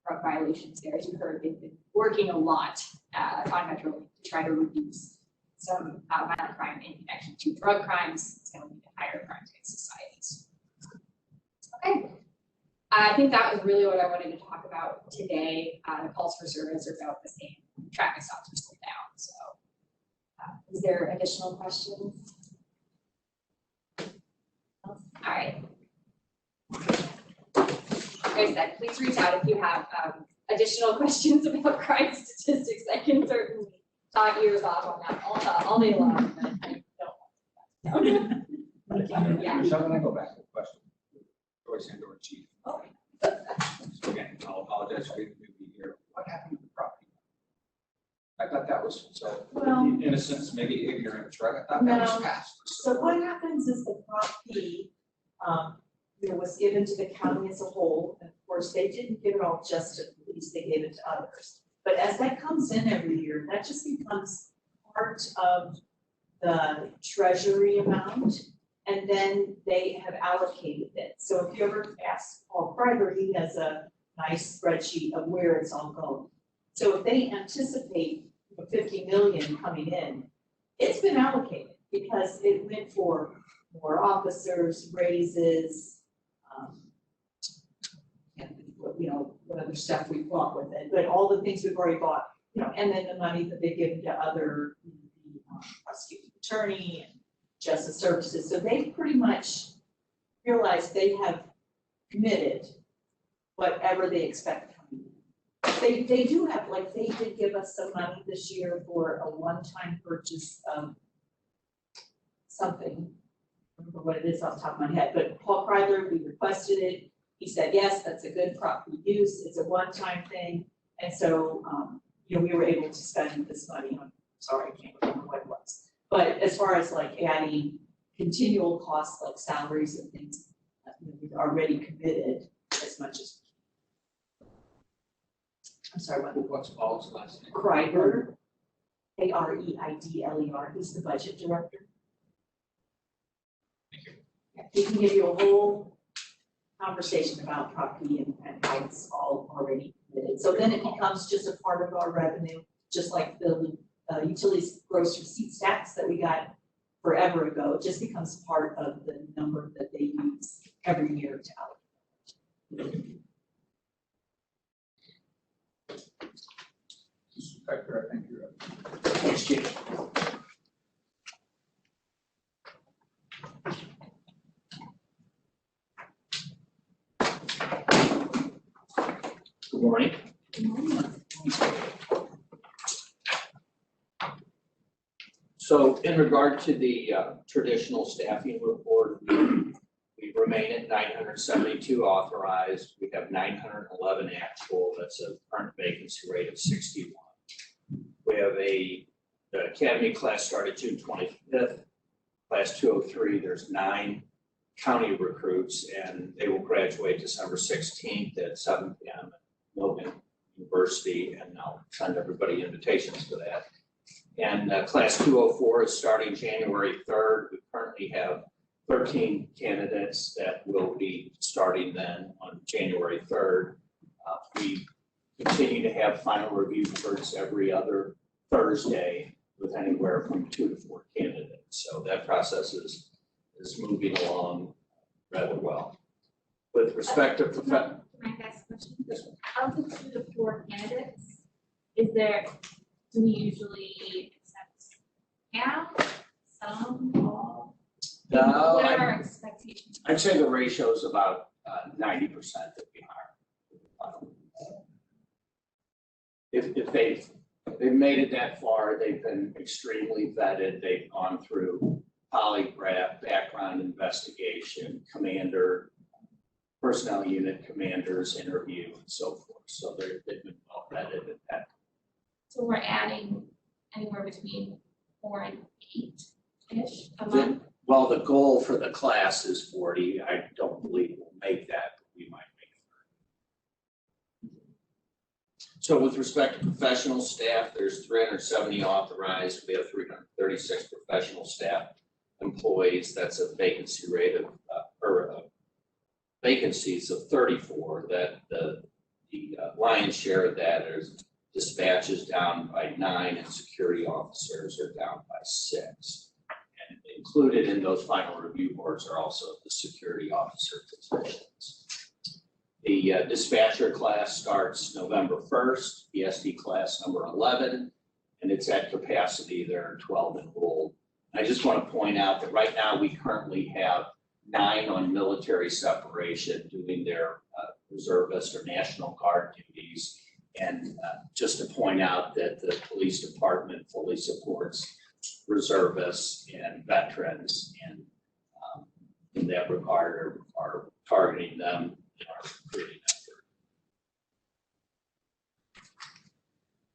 drug violations there. As you heard, they've been working a lot on Metro to try to reduce some violent crime in connection to drug crimes. It's going to lead to higher crimes against societies. Okay. I think that was really what I wanted to talk about today. The calls for service are about the same. Traffic stops are still down. So, is there additional questions? All right. Like I said, please reach out if you have additional questions about crime statistics. I can certainly talk ears off on that all day long. But I don't want to. Yeah. Michelle, can I go back to the question? Joyce and or Chief. Oh. So again, I'll apologize for being here. What happened to the property? I thought that was, so Well, innocence, maybe ignorance, right? I thought that was No. passed. So what happens is the Prop P, was given to the county as a whole, and of course, they didn't give it all just to the police, they gave it to others. But as that comes in every year, that just becomes part of the treasury amount, and then they have allocated it. So if you ever ask Paul Kreiber, he has a nice spreadsheet of where it's all going. So if they anticipate 50 million coming in, it's been allocated because it went for more officers, raises, and what other stuff we bought with it, but all the things we've already bought, and then the money that they give to other prosecuting attorney and justice services. So they pretty much realized they have committed whatever they expect coming in. They do have, like, they did give us some money this year for a one-time purchase of something. I don't remember what it is off the top of my head, but Paul Kreiber, we requested it. He said, yes, that's a good property use. It's a one-time thing. And so, we were able to spend this money on, sorry, I can't remember what it was. But as far as like adding continual costs like salaries and things, we've already committed as much as. I'm sorry, What's Paul's last name? Kreiber, K-R-E-I-D-L-E-R, he's the budget director. Thank you. He can give you a whole conversation about property and how it's all already committed. So then it becomes just a part of our revenue, just like the utilities gross receipts tax that we got forever ago. It just becomes part of the number that they use every year to allocate. Inspector, I think you're up. Yes, Chief. Good morning. So in regard to the traditional staffing report, we remain at 972 authorized. We have 911 actual. That's a current vacancy rate of 61. We have the academy class started June 25th. Class 203, there's 9 county recruits, and they will graduate December 16th at 7 p.m. at Logan University, and send everybody invitations for that. And class 204 is starting January 3rd. We currently have 13 candidates that will be starting then on January 3rd. We continue to have final review boards every other Thursday with anywhere from 2 to 4 candidates. So that process is moving along rather well. With respect to Can I ask a question? Yes, ma'am. Of the 2 to 4 candidates, do we usually accept half, some, all? What are our expectations? I'd say the ratio is about 90% that we hire. If they've made it that far, they've been extremely vetted, they've gone through polygraph, background investigation, commander, personnel unit commanders interview, and so forth. So they've been well vetted at that. So we're adding anywhere between 4 and 8-ish a month? Well, the goal for the class is 40. I don't believe we'll make that, but we might make it. So with respect to professional staff, there's 370 authorized. We have 336 professional staff employees. That's a vacancy rate of, vacancies of 34. That the lion's share of that is dispatches down by 9 and security officers are down by 6. Included in those final review boards are also the security officer positions. The dispatcher class starts November 1st, ESD class number 11, and it's at capacity. There are 12 enrolled. I just want to point out that right now we currently have 9 on military separation doing their reservist or National Guard duties. And just to point out that the police department fully supports reservists and veterans, and in that regard are targeting them in our recruiting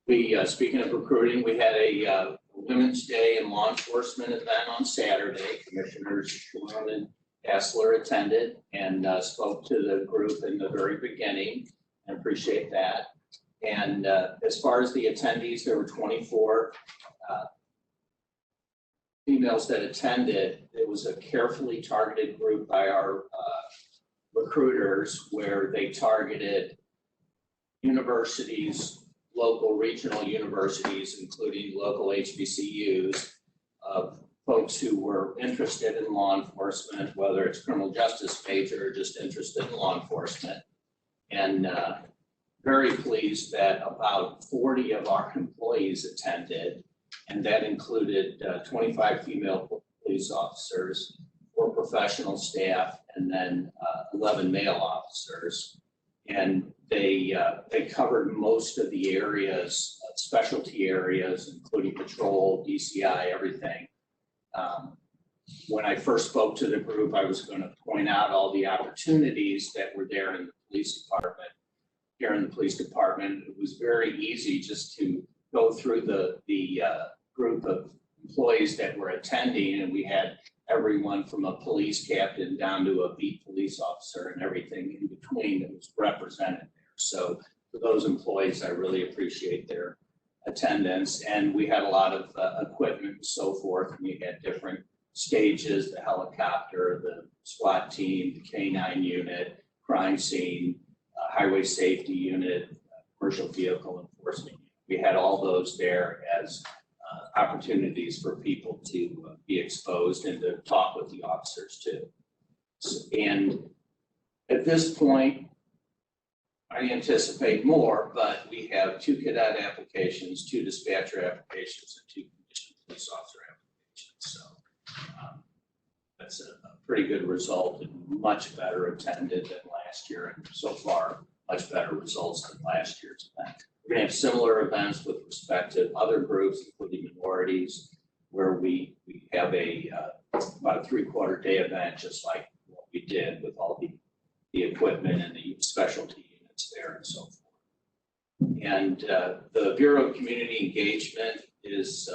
effort. Speaking of recruiting, we had a Women's Day and law enforcement event on Saturday. Commissioners Shalom and Hassler attended and spoke to the group in the very beginning. I appreciate that. And as far as the attendees, there were 24 females that attended. It was a carefully targeted group by our recruiters where they targeted universities, local regional universities, including local HBCUs, of folks who were interested in law enforcement, whether it's criminal justice major or just interested in law enforcement. And very pleased that about 40 of our employees attended, and that included 25 female police officers, 4 professional staff, and then 11 male officers. And they covered most of the areas, specialty areas, including patrol, DCI, everything. When I first spoke to the group, I was going to point out all the opportunities that were there in the police department. Here in the police department, it was very easy just to go through the group of employees that were attending, and we had everyone from a police captain down to a beat police officer and everything in between that was represented there. So for those employees, I really appreciate their attendance. And we had a lot of equipment and so forth. And we had different stages, the helicopter, the SWAT team, the K9 unit, crime scene, highway safety unit, commercial vehicle enforcement. We had all those there as opportunities for people to be exposed and to talk with the officers too. And at this point, I anticipate more, but we have 2 cadet applications, 2 dispatcher applications, and 2 commissioned police officer applications. So that's a pretty good result and much better attended than last year, and so far much better results than last year's event. We're going to have similar events with respect to other groups, including minorities, where we have about a 3/4 day event, just like what we did with all the equipment and the specialty units there and so forth. And the Bureau of Community Engagement is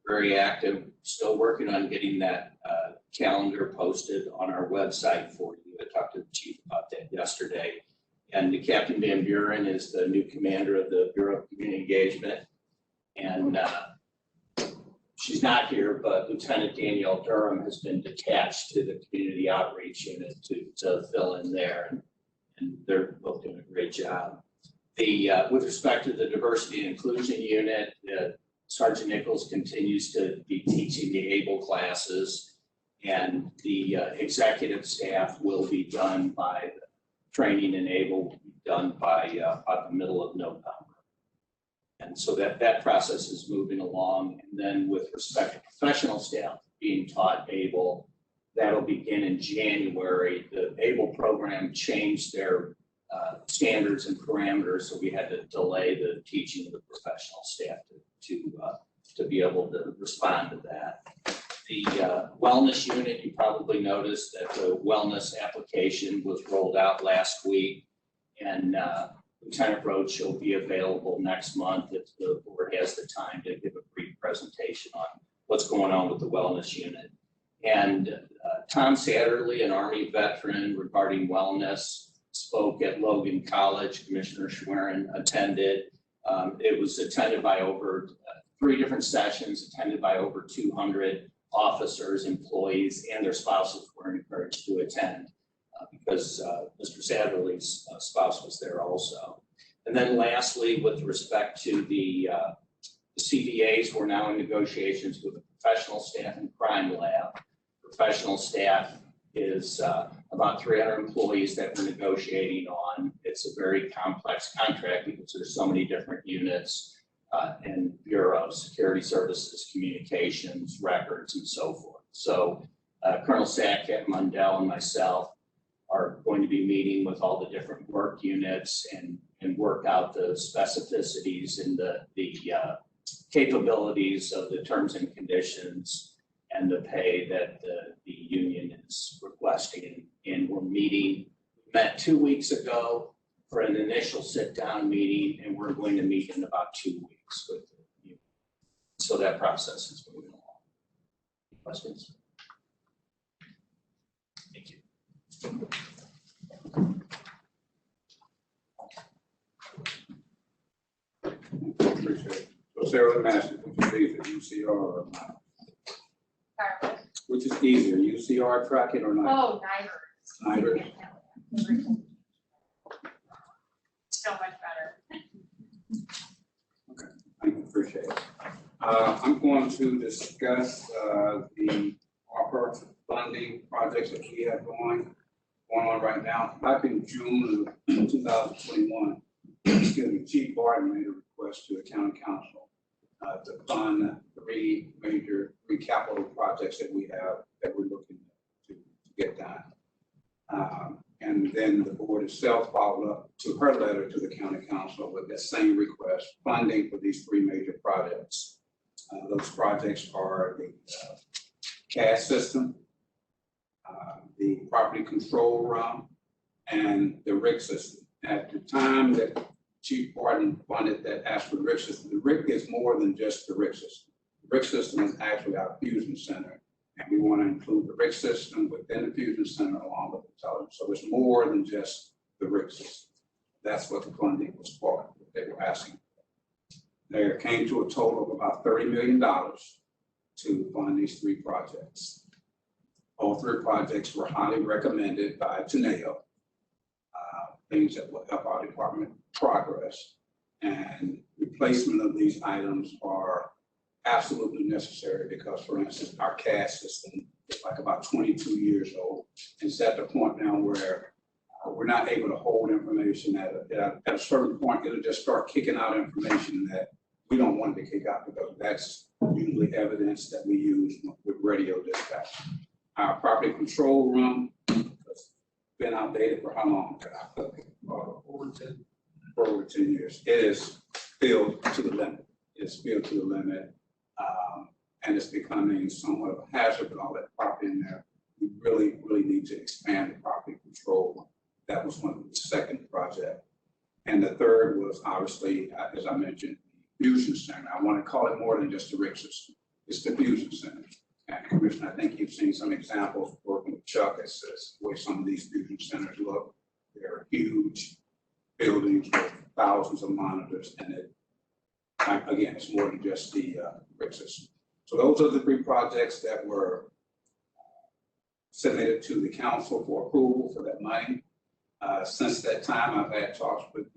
very active, still working on getting that calendar posted on our website for you. I talked to the chief about that yesterday. And Captain Van Buren is the new commander of the Bureau of Community Engagement. And she's not here, but Lieutenant Danielle Durham has been detached to the community outreach unit to fill in there. And they're both doing a great job. With respect to the diversity and inclusion unit, Sergeant Nichols continues to be teaching the ABLE classes, and the executive staff will be done by the training and ABLE will be done by about the middle of November. And so that process is moving along. And then with respect to professional staff being taught ABLE, that'll begin in January. The ABLE program changed their standards and parameters, so we had to delay the teaching of the professional staff to be able to respond to that. The wellness unit, you probably noticed that the wellness application was rolled out last week, and Lieutenant Roach will be available next month if the board has the time to give a brief presentation on what's going on with the wellness unit. And Tom Satterley, an Army veteran regarding wellness, spoke at Logan College. Commissioner Schwerin attended. It was attended by over 3 different sessions, attended by over 200 officers, employees, and their spouses were encouraged to attend because Mr. Satterley's spouse was there also. And then lastly, with respect to the CVAs, we're now in negotiations with the professional staff and crime lab. Professional staff is about 300 employees that we're negotiating on. It's a very complex contract because there's so many different units and bureaus, security services, communications, records, and so forth. So Colonel Sackett, Mundell, and myself are going to be meeting with all the different work units and work out the specificities and the capabilities of the terms and conditions and the pay that the union is requesting. And we're meeting, we met 2 weeks ago for an initial sit-down meeting, and we're going to meet in about 2 weeks with the union. So that process is moving along. Questions? Thank you. Appreciate it. So Sarah, let me ask you, which is easier, UCR or not? Which is easier, UCR tracking or not? Oh, neither. Neither? So much better. Okay, thank you, appreciate it. I'm going to discuss the ARPA funding projects that we have going on right now. Back in June of 2021, excuse me, Chief Barton made a request to the county council to fund three capital projects that we have that we're looking to get done. And then the board itself followed up to her letter to the county council with that same request, funding for these 3 major projects. Those projects are the CAS system, the property control room, and the RIC system. At the time that Chief Barton funded that asked for the RIC system, the RIC is more than just the RIC system. The RIC system is actually our fusion center, and we want to include the RIC system within the fusion center along with intelligence. So it's more than just the RIC system. That's what the funding was for, that they were asking. They came to a total of about $30 million to fund these 3 projects. All 3 projects were highly recommended by Teneo, things that will help our department progress. And replacement of these items are absolutely necessary because, for instance, our CAS system is like about 22 years old. It's at the point now where we're not able to hold information at a certain point. It'll just start kicking out information that we don't want it to kick out because that's usually evidence that we use with radio dispatch. Our property control room has been outdated for how long? For over 10 years. It is filled to the limit. It's filled to the limit. And it's becoming somewhat of a hazard with all that property in there. We really need to expand the property control. That was one of the second project. And the third was obviously, as I mentioned, the fusion center. I want to call it more than just the RIC system. It's the fusion center. And Commissioner, I think you've seen some examples working with Chuck as the way some of these fusion centers look. They're huge. buildings with thousands of monitors in it. Again, it's more than just the brick system. So those are the 3 projects that were submitted to the council for approval for that money. Since that time, I've had talks with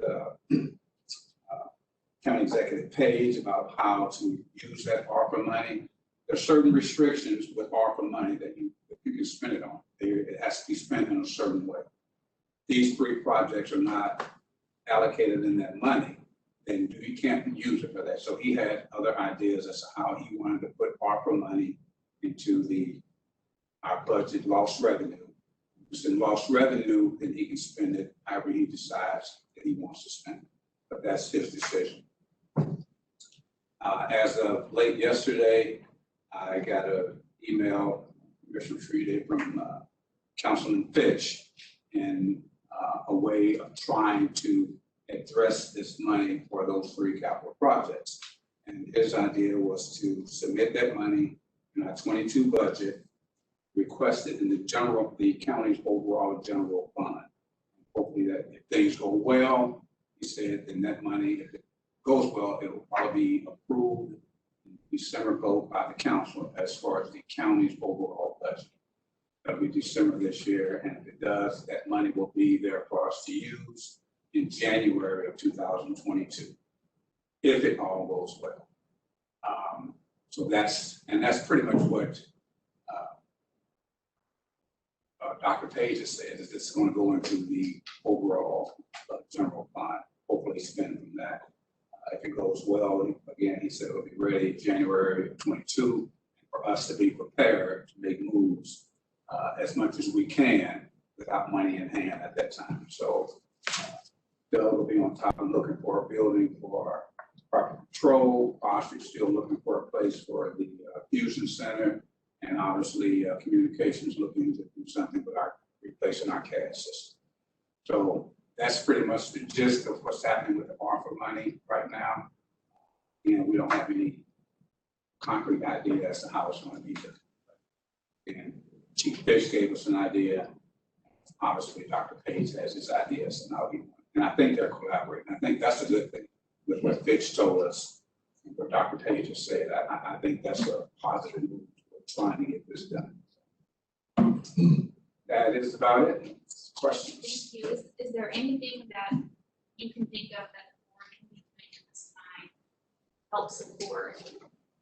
County Executive Page about how to use that ARPA money. There are certain restrictions with ARPA money that you can spend it on. It has to be spent in a certain way. These 3 projects are not allocated in that money, then you can't use it for that. So he had other ideas as to how he wanted to put ARPA money into our budget lost revenue. If it's in lost revenue, then he can spend it however he decides that he wants to spend it. But that's his decision. As of late yesterday, I got an email, Commissioner Friede, from Councilman Fitch in a way of trying to address this money for those 3 capital projects. And his idea was to submit that money in our 22 budget, request it in the county's overall general fund. Hopefully that if things go well, he said, then that money, if it goes well, it will probably be approved in December vote by the council as far as the county's overall budget. That'll be December this year, and if it does, that money will be there for us to use in January of 2022, if it all goes well. So that's pretty much what Dr. Page has said, is it's going to go into the overall general fund, hopefully spend from that. If it goes well, again, he said it'll be ready January of 22 for us to be prepared to make moves as much as we can without money in hand at that time. So Doug will be on top of looking for a building for property control, possibly still looking for a place for the fusion center, and obviously communications looking to do something with replacing our CAD system. So that's pretty much the gist of what's happening with the ARPA money right now. And we don't have any concrete idea as to how it's going to be done. And Chief Fish gave us an idea. Obviously, Dr. Page has his ideas, and I think they're collaborating. I think that's a good thing with what Fitch told us, and what Dr. Page has said. I think that's a positive move. Trying to get this done. That is about it. Questions? Thank you. Is there anything that you can think of that the board can be doing at this time to help support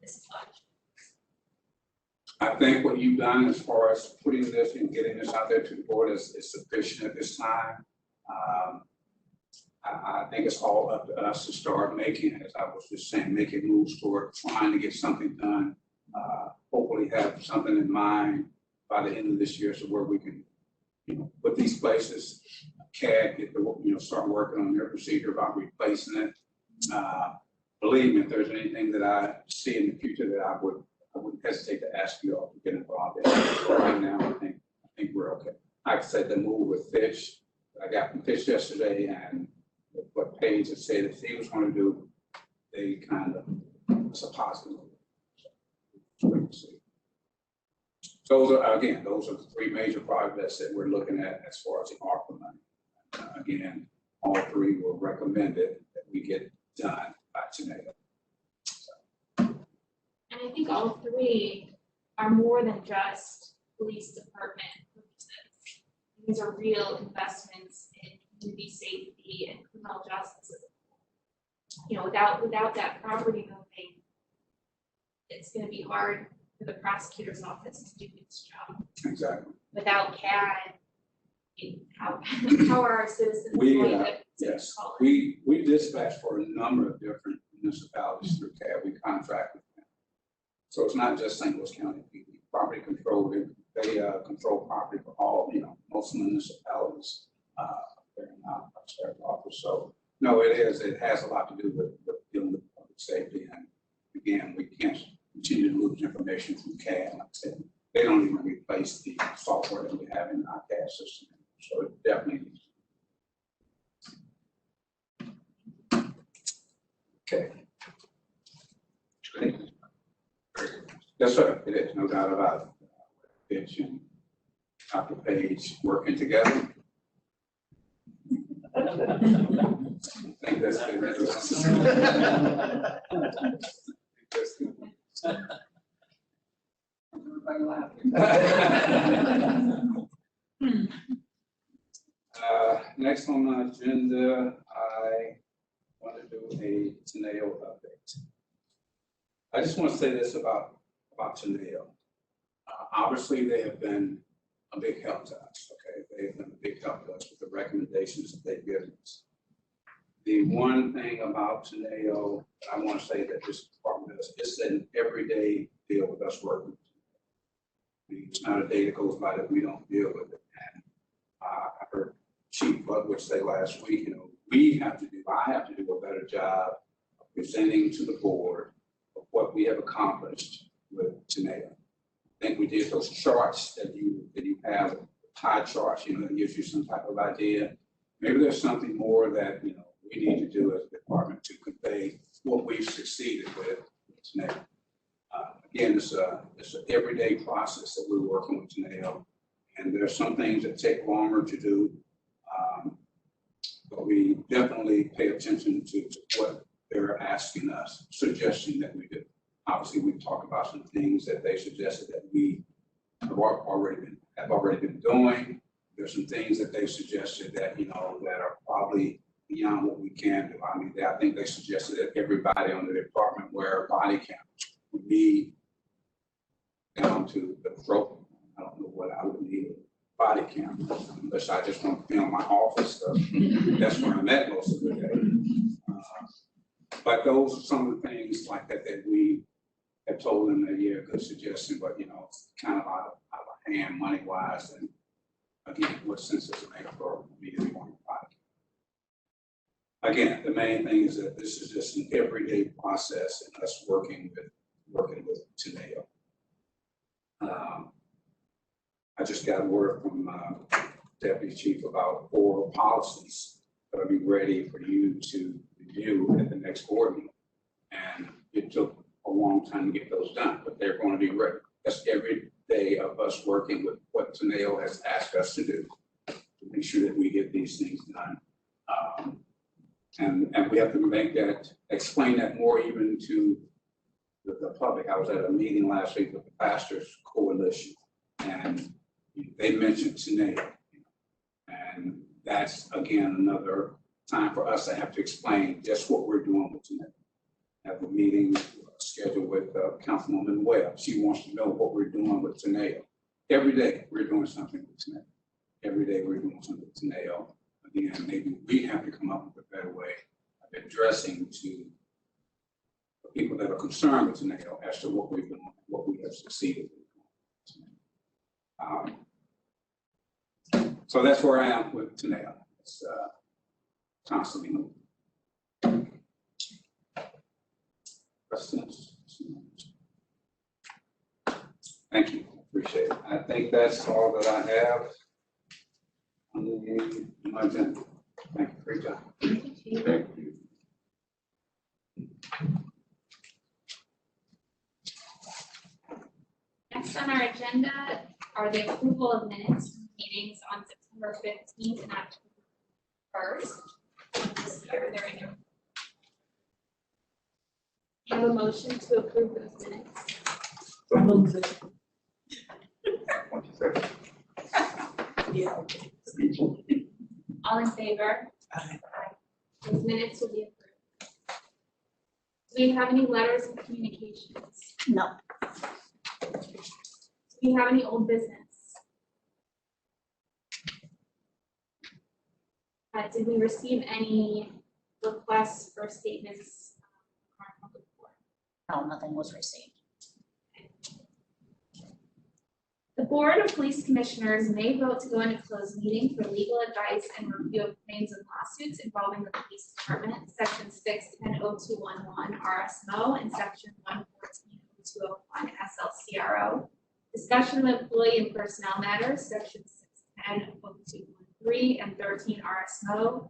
this budget? I think what you've done as far as putting this and getting this out there to the board is sufficient at this time. I think it's all up to us to start making, as I was just saying, making moves toward trying to get something done. Hopefully have something in mind by the end of this year, so where we can, put these places, CAD, get the, start working on their procedure about replacing it. Believe me, if there's anything that I see in the future that I wouldn't hesitate to ask you all to get involved in. Right now, I think we're okay. Like I said, the move with Fish, I got from Fish yesterday, and what Paige had said if he was going to do, they kind of, it's a positive. Those are the 3 major projects that we're looking at as far as the ARPA money. Again, all 3 were recommended that we get done by today. And I think all 3 are more than just police department purposes. These are real investments in community safety and criminal justice. Without that property moving, it's going to be hard for the prosecutor's office to do its job. Exactly. Without CAD, how are our citizens going to yes, call it? we dispatch for a number of different municipalities through CAD. We contract with them. So it's not just St. Louis County. Property control, they control property for all, most municipalities they're in our sheriff's office. So no, it has a lot to do with dealing with public safety. And again, we can't continue to lose information from CAD. Like I said, they don't even replace the software that we have in our CAD system. So it definitely needs. Okay. Yes, sir. It is, no doubt about it. Pitch and Dr. Page working together. I think that's good. That's good. Everybody laughing. Next on the agenda, I want to do a Teneo update. I just want to say this about Teneo. Obviously, they have been a big help to us, okay? They've been a big help to us with the recommendations that they've given us. The one thing about Teneo, I want to say that this department is an everyday deal with us working. It's not a day that goes by that we don't deal with it. And I heard Chief Ludwig say last week, you know, I have to do a better job of presenting to the board of what we have accomplished with Teneo. I think we did those charts that you have, pie charts, you know, that gives you some type of idea. Maybe there's something more that, you know, we need to do as a department to convey what we've succeeded with Teneo. Again, it's an everyday process that we're working with Teneo, and there's some things that take longer to do, but we definitely pay attention to what they're asking us, suggesting that we do. Obviously, we've talked about some things that they suggested that we have already been doing. There's some things that they suggested that, you know, that are probably beyond what we can do. I mean, I think they suggested that everybody on the department wear body cameras. We need down to the throat. I don't know what I would need a body camera, unless I just want to film my office stuff. That's where I'm at most of the day. But those are some of the things like that that we have told them that, yeah, good suggestion, but you know, it's kind of out of hand money wise. And again, what sense does it make for me to be on the body? Again, the main thing is that this is just an everyday process and us working with Teneo. I just got word from Deputy Chief about 4 policies that'll be ready for you to review at the next board meeting. And it took a long time to get those done, but they're going to be ready. That's every day of us working with what Teneo has asked us to do to make sure that we get these things done. And we have to explain that more even to the public. I was at a meeting last week with the Pastors Coalition, and they mentioned Teneo. And that's, again, another time for us to have to explain just what we're doing with Teneo. I have a meeting scheduled with Councilwoman Webb. She wants to know what we're doing with Teneo. Every day we're doing something with Teneo. Every day we're doing something with Teneo. Again, maybe we have to come up with a better way of addressing to the people that are concerned with Teneo as to what we've done, what we have succeeded with. So that's where I am with Teneo. It's constantly moving. Questions? Thank you. Appreciate it. I think that's all that I have on my agenda. Thank you. Great job. Thank you. Thank you. Next on our agenda are the approval of minutes from meetings on September 15th and October 1st. There we go. You have a motion to approve those minutes. I move it. What you say? Yeah. All in favor? Aye. Those minutes will be approved. Do we have any letters of communications? No. Do we have any old business? Did we receive any requests for statements from our public board? No, nothing was received. The Board of Police Commissioners may vote to go into closed meeting for legal advice and review of claims and lawsuits involving the police department, section 610-0211 RSMO and section 114-0201 SLCRO. Discussion of employee and personnel matters, section 610-0213 and 13 RSMO,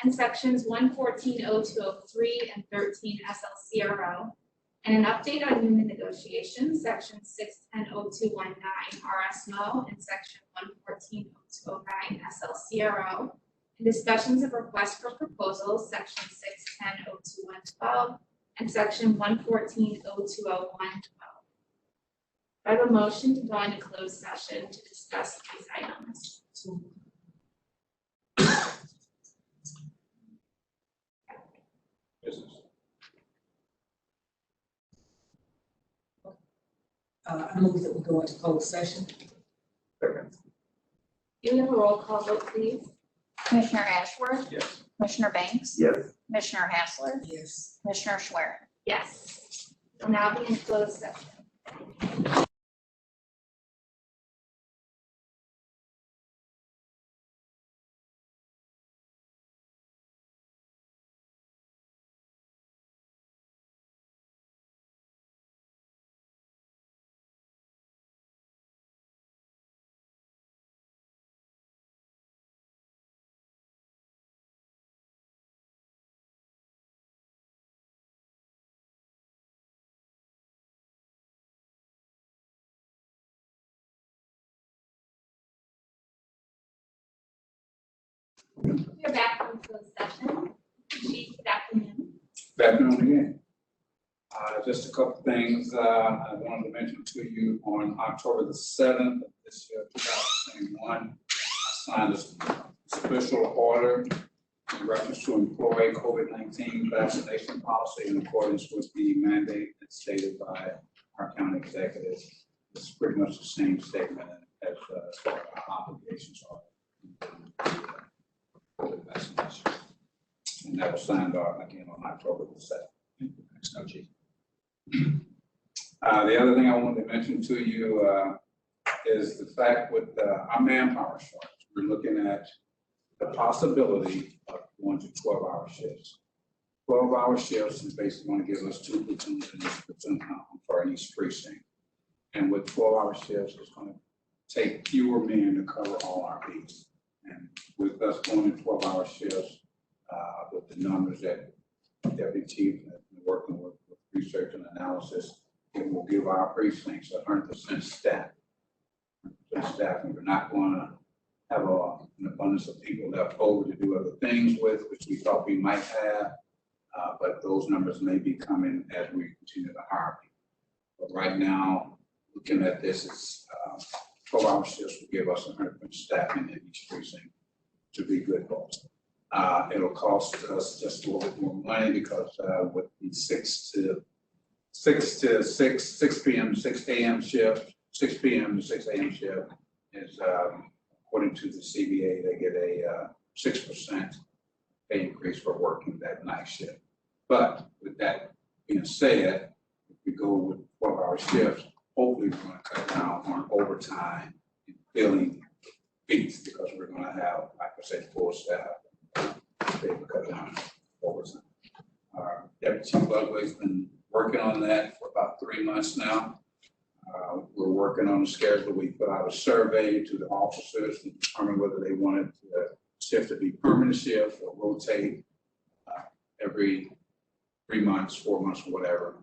and sections 114-0203 and 13 SLCRO. And an update on union negotiations, section 610-0219 RSMO and section 114-0209 SLCRO, Discussions of requests for proposals, section 610-02112 and section 114-020112. I have a motion to go into closed session to discuss these items. Business. I move that we go into closed session. Second. Do we have a roll call vote, please? Commissioner Ashworth, Yes. Commissioner Banks, Yes. Commissioner Hassler, Yes. Commissioner Schwer. Yes. We'll now be in closed session. We're back from closed session. Chief, good afternoon. Good afternoon again. Just a couple things, I wanted to mention to you on October the 7th of this year, 2021, I signed a special order in reference to employee COVID-19 vaccination policy in accordance with the mandate that's stated by our county executive. It's pretty much the same statement as far as our obligations are. COVID vaccination. And that was signed off again on October the 7th. Thanks, no, Chief. The other thing I wanted to mention to you is the fact with our manpower shortage, we're looking at the possibility of going to 12-hour shifts. 12-hour shifts is basically going to give us 2 platoons in each platoon for each precinct. And with 12-hour shifts, it's going to take fewer men to cover all our beats. And with us going to 12-hour shifts, with the numbers that Deputy Chief has been working with research and analysis, it will give our precincts 100% staff. And we're not going to have an abundance of people left over to do other things with, which we thought we might have, but those numbers may be coming as we continue to hire people. But right now, looking at this, it's 12-hour shifts will give us 100% staffing in each precinct to be good folks. It'll cost us just a little bit more money because with the 6 p.m. to 6 a.m. shift, 6 p.m. to 6 a.m. shift is, according to the CBA, they get a 6% pay increase for working that night shift. But with that being said, if we go with 12-hour shifts, hopefully we're going to cut down on overtime and filling beats because we're going to have, like I said, full staff. They will cut down overtime. Deputy Chief Ludwig's been working on that for about 3 months now. We're working on the schedule. We put out a survey to the officers to determine whether they wanted the shift to be permanent shift or rotate every 3 months, 4 months, or whatever.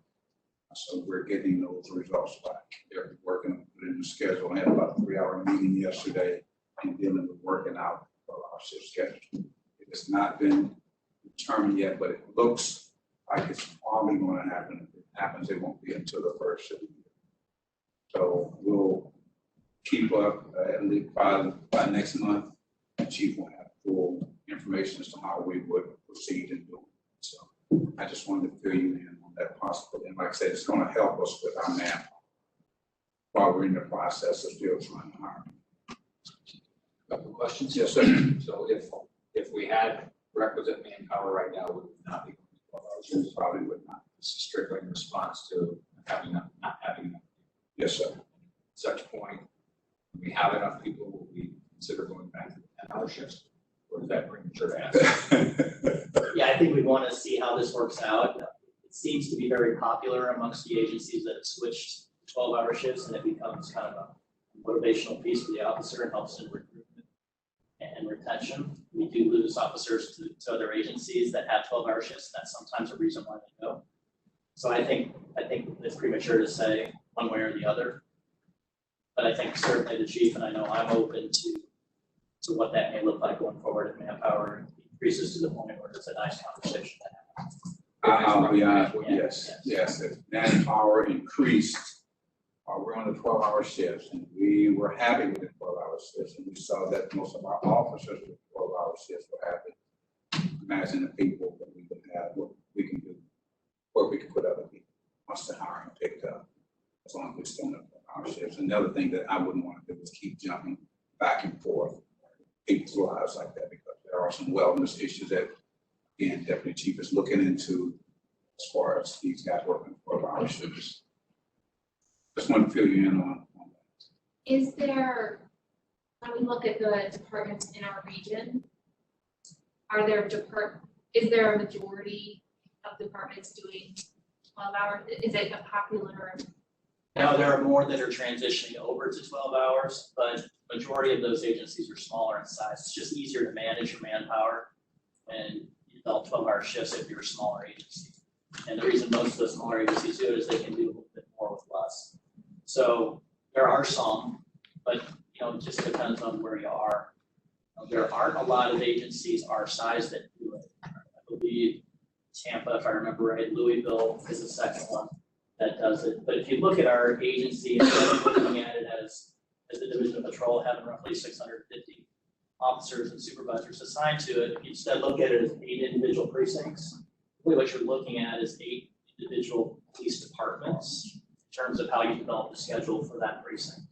So we're getting those results back. They're working in the schedule. I had about a 3-hour meeting yesterday and dealing with working out for our shift schedule. It has not been determined yet, but it looks like it's probably going to happen. If it happens, it won't be until the first of the year. So we'll keep up at least by next month. The chief will have full information as to how we would proceed in doing it. So I just wanted to fill you in on that possibility. And like I said, it's going to help us with our manpower while we're in the process of still trying to hire. Couple of questions? Yes, sir. So if we had requisite manpower right now, would we not be 12 hours? We probably would not. This is strictly in response to not having enough. Yes, sir. At such point, when we have enough people, will we consider going back to the 10-hour shifts? Or is that premature to ask? Yeah, I think we want to see how this works out. It seems to be very popular amongst the agencies that have switched to 12-hour shifts, and it becomes kind of a motivational piece for the officer and helps in recruitment and retention. We do lose officers to other agencies that have 12-hour shifts. That's sometimes a reason why they go. So I think it's premature to say one way or the other. But I think certainly the chief and I know I'm open to So what that may look like going forward in manpower increases to the point where it's a nice conversation to have. I'll be honest with you, yes, if manpower increased, we're on the 12-hour shifts, and we were happy with the 12-hour shifts, and we saw that most of our officers with 12-hour shifts were happy. Imagine the people that we would have, what we can do, what we can put other people, once the hiring picked up, as long as we're still on the 12-hour shifts. Another thing that I wouldn't want to do is keep jumping back and forth people's lives like that, because there are some wellness issues that, again, Deputy Chief is looking into as far as these guys working 12-hour shifts. Just want to fill you in on that. Is there, when we look at the departments in our region, is there a majority of departments doing 12 hours? Is it a popular? Now, there are more that are transitioning over to 12 hours, but majority of those agencies are smaller in size. It's just easier to manage your manpower when you develop 12-hour shifts if you're a smaller agency. And the reason most of the smaller agencies do it is they can do a little bit more with less. So there are some, but it just depends on where you are. There aren't a lot of agencies our size that do it. I believe Tampa, if I remember right, Louisville is the second one that does it. But if you look at our agency, instead of looking at it as the Division of Patrol having roughly 650 officers and supervisors assigned to it, if you instead look at it as 8 individual precincts, really what you're looking at is 8 individual police departments in terms of how you develop the schedule for that precinct.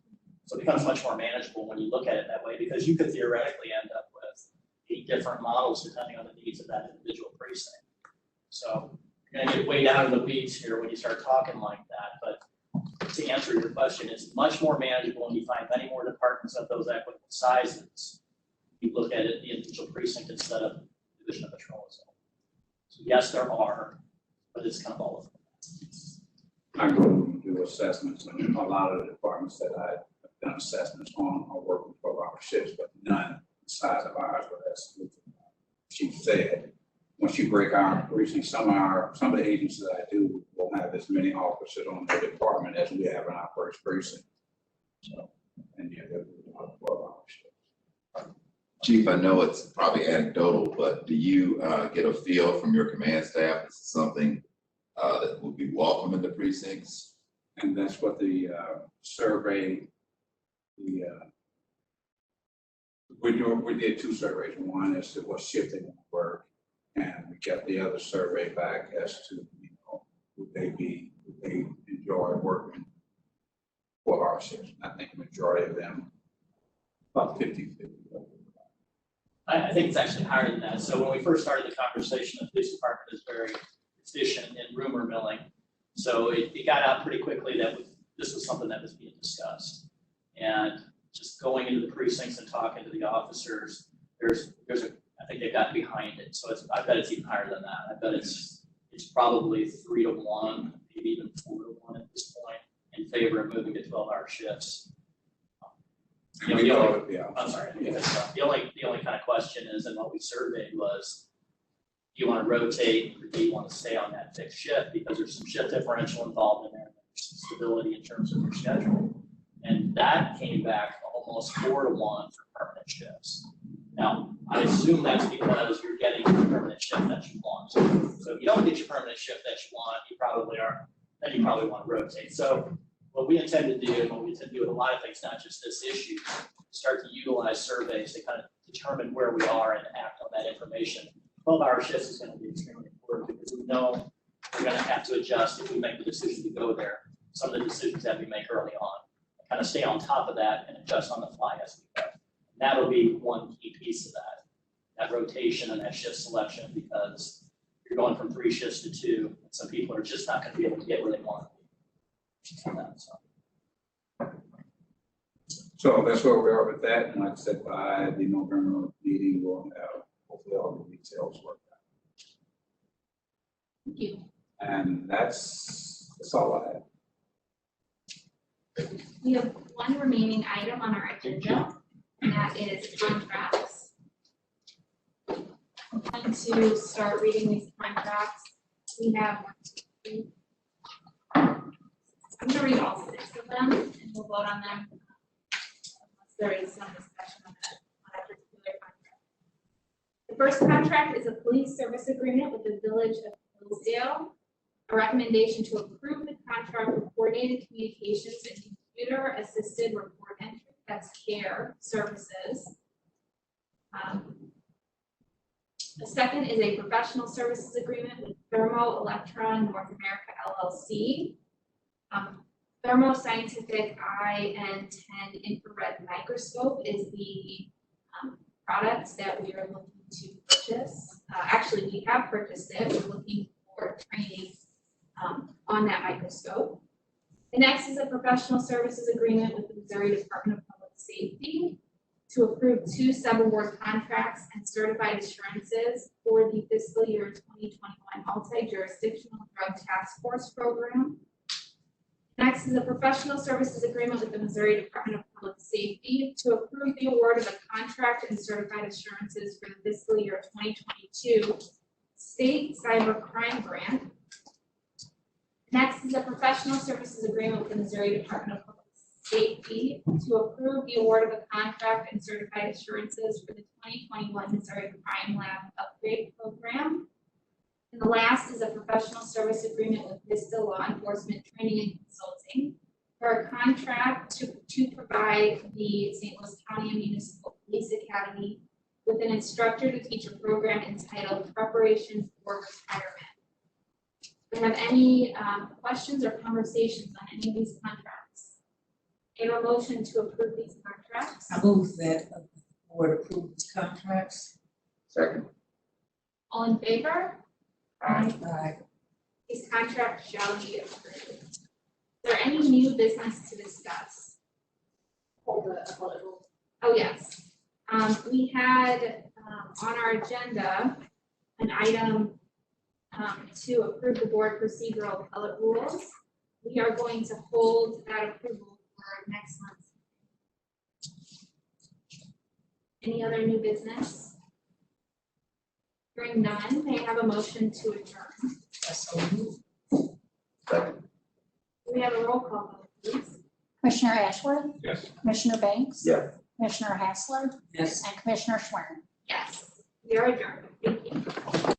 So it becomes much more manageable when you look at it that way, because you could theoretically end up with 8 different models depending on the needs of that individual precinct. So you're gonna get way down in the weeds here when you start talking like that, but to answer your question, it's much more manageable when you find many more departments of those equitable sizes. You look at it, the individual precinct instead of Division of Patrol as well. So yes, there are, but it's kind of all of them. I go and do assessments, and a lot of the departments that I've done assessments on are working 12-hour shifts, but none the size of ours, but as the Chief said, once you break our precinct, some of the agencies I do won't have as many officers on their department as we have in our first precinct. So, and yeah, they're doing 12-hour shifts. Chief, I know it's probably anecdotal, but do you get a feel from your command staff? This is something that will be welcome in the precincts? And that's what the survey, we did 2 surveys. One is to what shift they want to work, and we got the other survey back as to, would they enjoy working 12-hour shifts. I think the majority of them, about 50-50. I think it's actually higher than that. So when we first started the conversation, the police department is very efficient in rumor milling. So it got out pretty quickly that this was something that was being discussed. And just going into the precincts and talking to the officers, I think they got behind it. So I bet it's even higher than that. I bet it's probably 3 to 1, maybe even 4 to 1 at this point in favor of moving to 12-hour shifts. I'm sorry. The only kind of question is, and what we surveyed was, do you want to rotate or do you want to stay on that fixed shift? Because there's some shift differential involved in there, and there's some stability in terms of your schedule. And that came back almost 4 to 1 for permanent shifts. Now, I assume that's because you're getting the permanent shift that you want. So if you don't get your permanent shift that you want, you probably want to rotate. So what we intend to do, and what we intend to do with a lot of things, not just this issue, start to utilize surveys to kind of determine where we are and act on that information. 12-hour shifts is going to be extremely important because we know we're going to have to adjust if we make the decision to go there. Some of the decisions that we make early on, kind of stay on top of that and adjust on the fly as we go. And that'll be one key piece of that rotation and that shift selection, because you're going from 3 shifts to 2, and some people are just not going to be able to get where they want to be. So that's where we are with that. And like I said, by the November meeting, we'll have hopefully all the details worked out. Thank you. And that's all I have. We have one remaining item on our agenda, and that is contracts. I'm going to start reading these contracts. We have 1, 2, 3. I'm gonna read all 6 of them and we'll vote on them unless there is some discussion on that. The first contract is a police service agreement with the Village of Hillsdale. A recommendation to approve the contract for coordinated communications and computer-assisted report entry, that's CARE services. The second is a professional services agreement with Thermo Electron North America LLC. Thermo Scientific IN10 infrared microscope is the product that we are looking to purchase. Actually, we have purchased it. We're looking for training on that microscope. The next is a professional services agreement with the Missouri Department of Public Safety to approve 2 subaward contracts and certified assurances for the fiscal year 2021 multi-jurisdictional drug task force program. Next is a professional services agreement with the Missouri Department of Public Safety to approve the award of a contract and certified assurances for the fiscal year 2022 state cyber crime grant. Next is a professional services agreement with the Missouri Department of Public Safety to approve the award of a contract and certified assurances for the 2021 Missouri Crime Lab Upgrade Program. And the last is a professional service agreement with Vista Law Enforcement Training and Consulting for a contract to provide the St. Louis County Municipal Police Academy with an instructor to teach a program entitled Preparation for Retirement. Do you have any questions or conversations on any of these contracts? A motion to approve these contracts? I move that the board approve these contracts. Second. All in favor? Aye. These contracts shall be approved. Is there any new business to discuss? Oh, yes. We had on our agenda an item to approve the board procedural appellate rules. We are going to hold that approval for next month. Any other new business? Hearing none, may I have a motion to adjourn? Second. We have a roll call vote, please. Commissioner Ashworth, Yes. Commissioner Banks, Yes. Commissioner Hassler, Yes. and Commissioner Schwer. Yes, we are adjourned. Thank you.